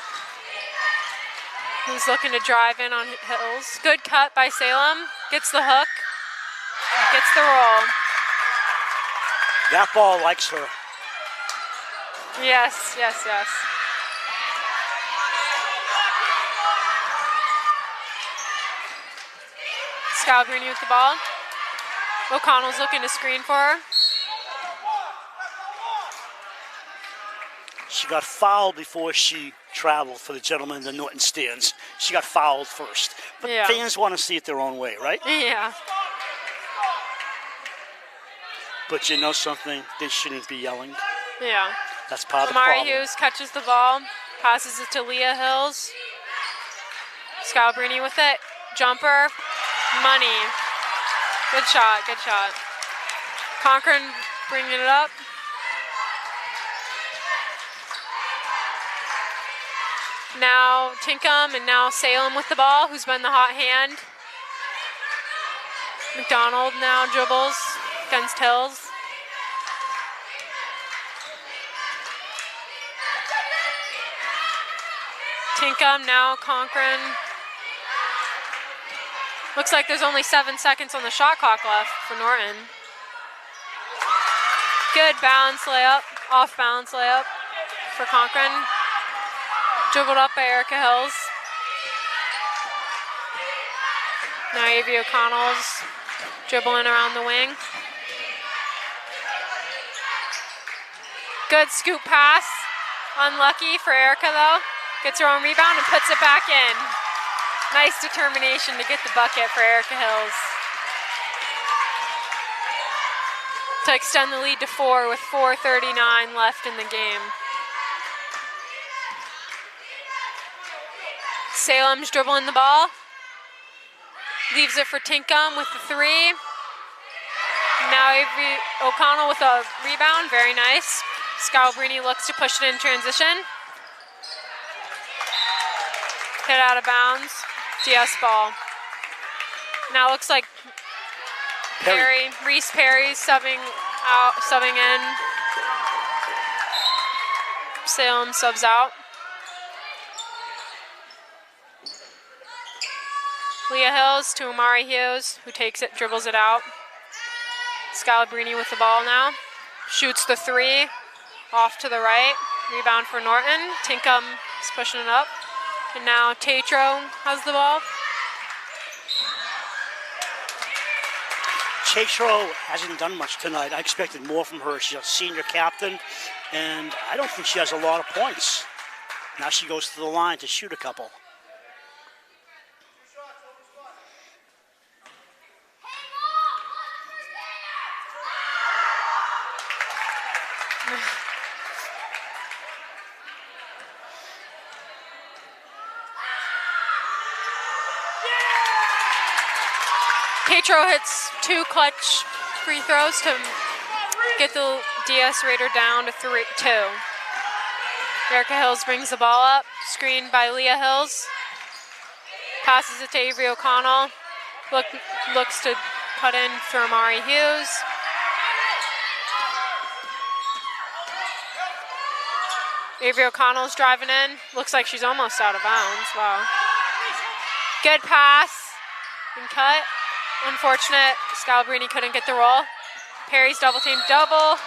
Who's looking to drive in on Hills. Good cut by Salem. Gets the hook. Gets the roll. That ball likes her. Yes. Scalabrini with the ball. O'Connell's looking to screen for her. She got fouled before she traveled for the gentleman in the Norton stands. She got fouled first. But fans want to see it their own way, right? Yeah. But you know something? They shouldn't be yelling. Yeah. That's part of the Amari problem. Hughes catches the ball, passes it to Leah Hills. Scalabrini with it. Jumper. Money. Good shot. Conkrin bringing it up. Now Tinkham and now Salem with the ball, who's been the hot hand. McDonald now dribbles against Hills. Tinkham, now Conkrin. Looks like there's only 7 seconds on the shot clock left for Norton. Good bounce layup. Off-balance layup for Conklin. Dribbled up by Erica Hills. Now Avery O'Connell's dribbling around the wing. Good scoop pass. Unlucky for Erica though. Gets her own rebound and puts it back in. Nice determination to get the bucket for Erica Hills. To extend the lead to 4 with 4:39 left in the game. Salem's dribbling the ball. Leaves it for Tinkham with the 3. Now Avery O'Connell with a rebound, very nice. Scalabrini looks to push it in transition. Hit out of bounds, DS ball. Now looks like Reese Perry subbing in. Salem subs out. Leah Hills to Amari Hughes, who takes it, dribbles it out. Scalabrini with the ball now. Shoots the 3, off to the right. Rebound for Norton. Tinkham is pushing it up. And now Tatro has the ball. Tatro hasn't done much tonight. I expected more from her. She's a senior captain, and I don't think she has a lot of points. Now she goes to the line to shoot a couple. Tatro hits 2 clutch free throws to get the DS Raider down to 2. Erica Hills brings the ball up, screened by Leah Hills. Passes it to Avery O'Connell. Looks to cut in for Amari Hughes. Avery O'Connell's driving in. Looks like she's almost out of bounds. Wow. Good pass and cut. Unfortunate, Scalabrini couldn't get the roll. Perry's double team, double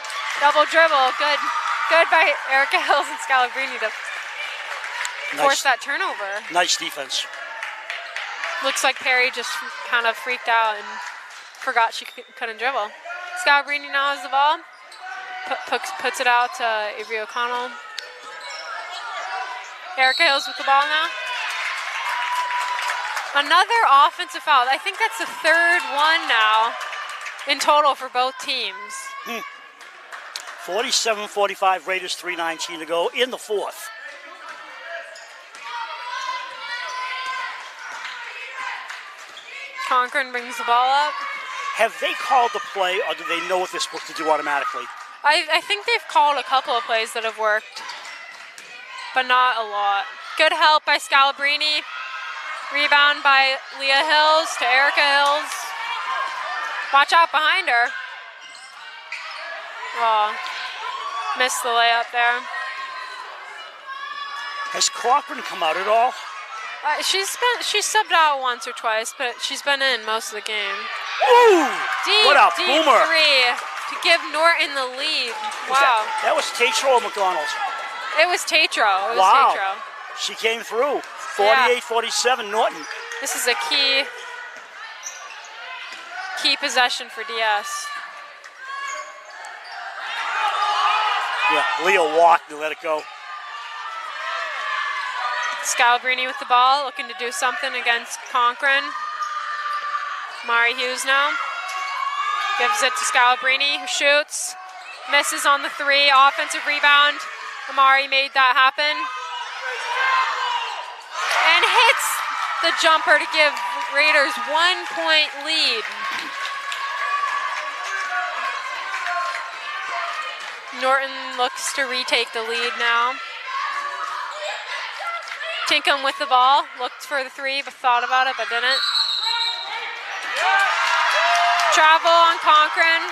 dribble. Good by Erica Hills and Scalabrini to force that turnover. Nice defense. Looks like Perry just kind of freaked out and forgot she couldn't dribble. Scalabrini now has the ball. Puts it out to Avery O'Connell. Erica Hills with the ball now. Another offensive foul. I think that's the 3rd one now in total for both teams. 47-45, Raiders 3:19 to go in the 4th. Conklin brings the ball up. Have they called the play, or do they know what they're supposed to do automatically? I think they've called a couple of plays that have worked, but not a lot. Good help by Scalabrini. Rebound by Leah Hills to Erica Hills. Watch out behind her. Oh, missed the layup there. Has Cochran come out at all? She's subbed out once or twice, but she's been in most of the game. Ooh! Deep, What a deep boomer! 3 to give Norton the lead. Wow. That was Tatro or McDonald's? It was Tatro. It was Wow. Tatro. She came through. 48-47, Norton. This is a key possession for DS. Yeah, Leah walked and let it go. Scalabrini with the ball, looking to do something against Conklin. Mari Hughes now. Gives it to Scalabrini, who shoots. Misses on the 3, offensive rebound. Amari made that happen. And hits the jumper to give Raiders 1-point lead. Norton looks to retake the lead now. Tinkham with the ball, looked for the 3, but thought about it, but didn't. Travel on Conklin.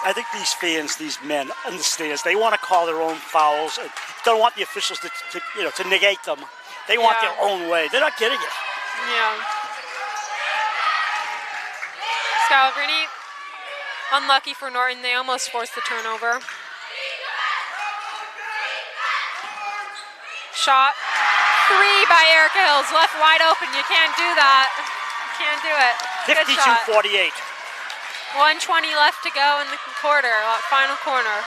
I think these fans, these men, understand. They want to call their own fouls and don't want the officials to negate them. They want their own way. They're not getting it. Yeah. Scalabrini Unlucky for Norton, they almost forced the turnover. Shot. 3 by Erica Hills, left wide open. You can't do that. You can't do it. Good shot. 52-48. 1:20 left to go in the quarter, final corner.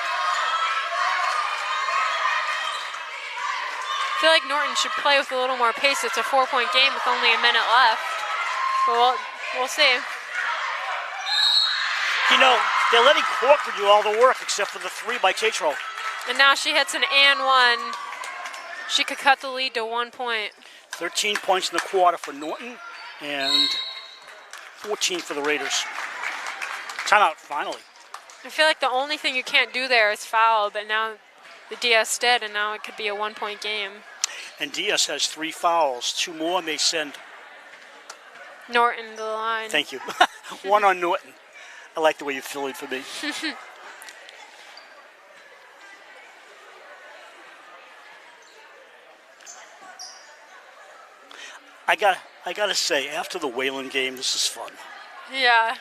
I feel like Norton should play with a little more pace. It's a 4-point game with only a minute left. But we'll see. You know, they're letting Corcoran do all the work except for the 3 by Tatro. And now she hits an and one. She could cut the lead to 1 point. 13 points in the quarter for Norton and 14 for the Raiders. Timeout, finally. I feel like the only thing you can't do there is foul, but now the DS did, and now it could be a 1-point game. And DS has 3 fouls. 2 more, and they send. Norton to the line. Thank you. 1 on Norton. I like the way you filled for me. I gotta say, after the Wayland game, this is fun. Yeah.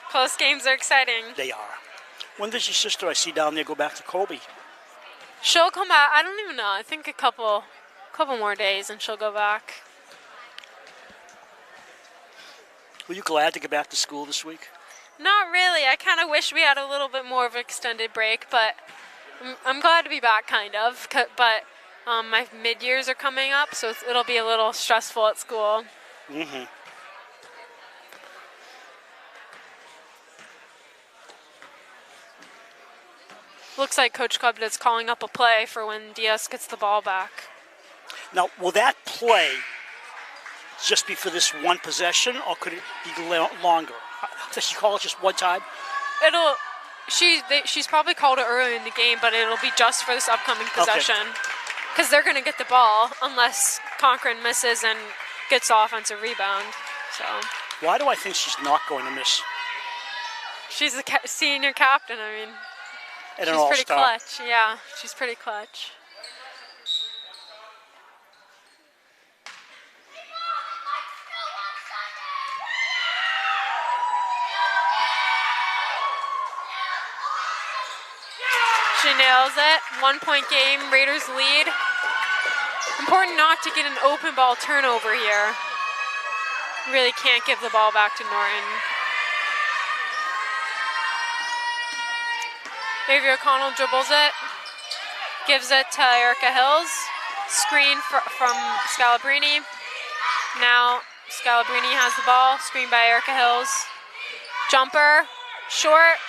Close games are exciting. They are. When does your sister I see down there go back to Colby? She'll come back. I don't even know. I think a couple more days and she'll go back. Were you glad to get back to school this week? Not really. I kind of wish we had a little bit more of an extended break, but I'm glad to be back, kind of. But my mid-years are coming up, so it'll be a little stressful at school. Mm-hmm. Looks like Coach Club is calling up a play for when DS gets the ball back. Now, will that play just be for this one possession, or could it be longer? Does she call it just one time? She's probably called it early in the game, but it'll be just for this upcoming possession. Because they're going to get the ball unless Cochran misses and gets the offensive rebound. So. Why do I think she's not going to miss? She's the senior captain, I mean. And she's pretty clutch. Yeah, she's pretty clutch. She nails it. 1-point game. Raiders lead. Important not to get an open ball turnover here. Really can't give the ball back to Norton. Avery O'Connell dribbles it. Gives it to Erica Hills. Screen from Scalabrini. Now Scalabrini has the ball. Screen by Erica Hills. Jumper. Short.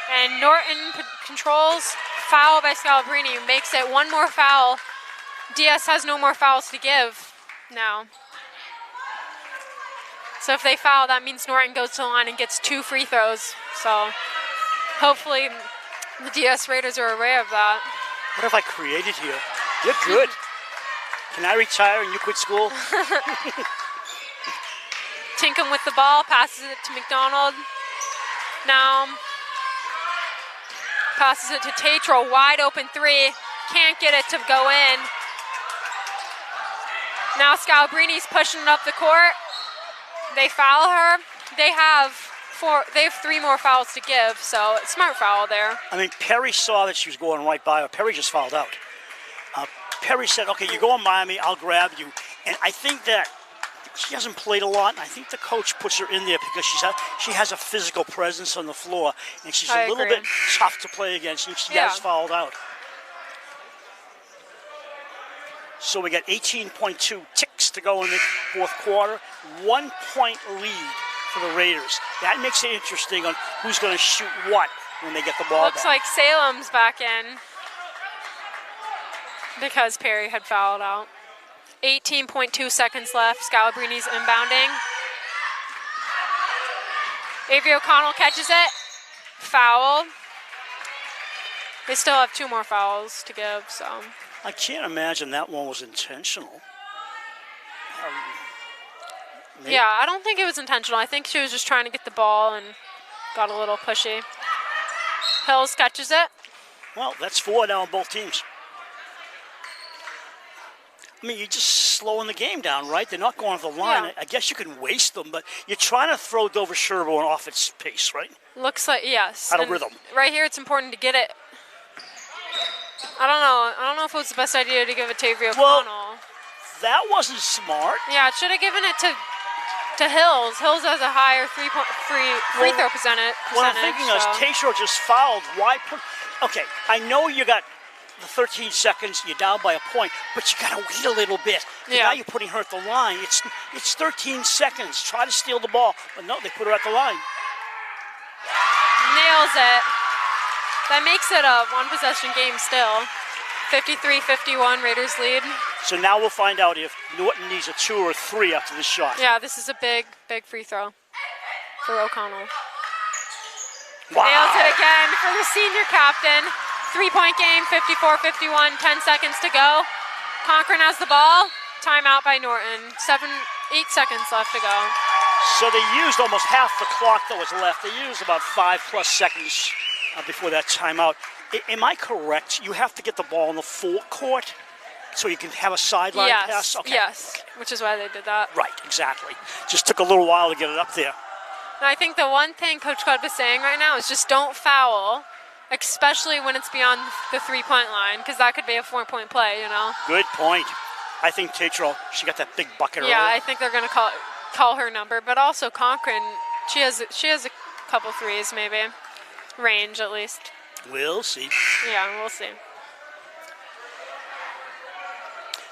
And Norton controls. Foul by Scalabrini. Makes it 1 more foul. DS has no more fouls to give now. So if they foul, that means Norton goes to the line and gets 2 free throws. So hopefully the DS Raiders are aware of that. What have I created here? You're good. Can I retire and you quit school? Tinkham with the ball, passes it to McDonald. Now passes it to Tatro, wide open 3. Can't get it to go in. Now Scalabrini's pushing it up the court. They foul her. They have 3 more fouls to give, so it's smart foul there. I mean, Perry saw that she was going right by her. Perry just fouled out. Perry said, okay, you're going by me, I'll grab you. And I think that she hasn't played a lot, and I think the coach puts her in there because she has a physical presence on the floor, and she's a little bit tough to play against, and she has fouled out. So we got 18.2 ticks to go in the fourth quarter. 1-point lead for the Raiders. That makes it interesting on who's going to shoot what when they get the ball Looks back. like Salem's back in because Perry had fouled out. 18.2 seconds left. Scalabrini's inbounding. Avery O'Connell catches it. Foul. They still have 2 more fouls to give, so. I can't imagine that one was intentional. Yeah, I don't think it was intentional. I think she was just trying to get the ball and got a little pushy. Hills catches it. Well, that's 4 now on both teams. I mean, you're just slowing the game down, right? They're not going off the line. Yeah. I guess you can waste them, but you're trying to throw Dover-Sherborn off its pace, right? Looks like, yes. Out of And rhythm. Right here, it's important to get it. I don't know if it was the best idea to give it to Avery O'Connell. Well, that wasn't smart. Yeah, it should have given it to Hills. Hills has a higher free throw percentage. What I'm thinking is, Tayshaw just fouled. Why put? Okay, I know you got the 13 seconds. You're down by a point, but you got to wait a little bit. Yeah. Now you're putting her at the line. It's 13 seconds. Try to steal the ball, but no, they put her at the line. Nails it. That makes it a one-possession game still. 53-51, Raiders lead. So now we'll find out if Norton needs a 2 or 3 after this shot. Yeah, this is a big free throw for O'Connell. Wow. Nails it again for the senior captain. 3-point game, 54-51, 10 seconds to go. Cochran has the ball. Timeout by Norton. 8 seconds left to go. So they used almost half the clock that was left. They used about 5+ seconds before that timeout. Am I correct? You have to get the ball in the full court so you can have a sideline pass? Okay. Yes, which is why they did that. Right, exactly. Just took a little while to get it up there. And I think the one thing Coach Clubb is saying right now is just don't foul, especially when it's beyond the 3-point line, because that could be a 4-point play, you know? Good point. I think Tatro, she got that big bucket Yeah, earlier. I think they're going to call her number, but also Cochran, she has a couple threes maybe, range at least. We'll see. Yeah, we'll see.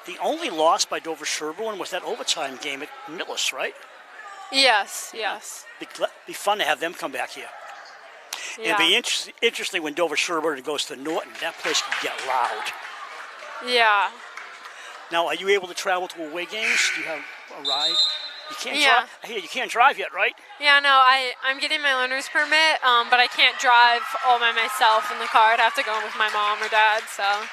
The only loss by Dover-Sherborn was that overtime game at Millis, right? Yes. Be fun to have them come back here. Yeah. It'll be interesting when Dover-Sherborn goes to Norton. That place can get loud. Yeah. Now, are you able to travel to away games? Do you have a ride? You can't Yeah. drive. I hear you can't drive yet, right? Yeah, no, I'm getting my learner's permit, but I can't drive all by myself in the car. I'd have to go with my mom or dad, so.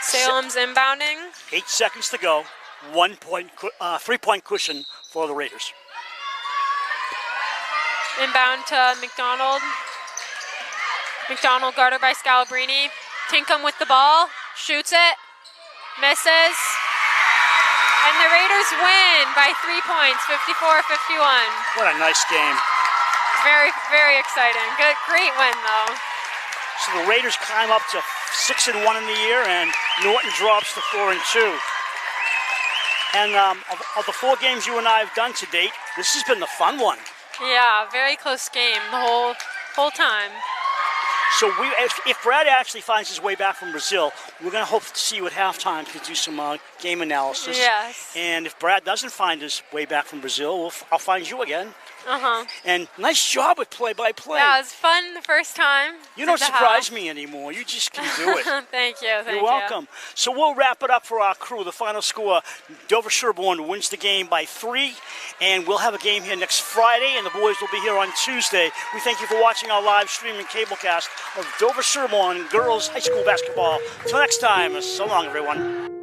Salem's inbounding. 8 seconds to go. 3-point cushion for the Raiders. Inbound to McDonald. McDonald guarded by Scalabrini. Tinkham with the ball. Shoots it. Misses. And the Raiders win by 3 points, 54-51. What a nice game. Very, very exciting. Great win, though. So the Raiders climb up to 6-1 in the year, and Norton drops to 4-2. And of the 4 games you and I have done to date, this has been the fun one. Yeah, very close game the whole time. So if Brad actually finds his way back from Brazil, we're going to hope to see you at halftime to do some game analysis. Yes. And if Brad doesn't find his way back from Brazil, I'll find you again. Uh-huh. And nice job with play-by-play. Yeah, it was fun the first time. You don't surprise me anymore. You just can do it. Thank you. You're welcome. So we'll wrap it up for our crew. The final score, Dover-Sherborn wins the game by 3, and we'll have a game here next Friday, and the boys will be here on Tuesday. We thank you for watching our live streaming cablecast of Dover-Sherborn girls high school basketball. Until next time, so long, everyone.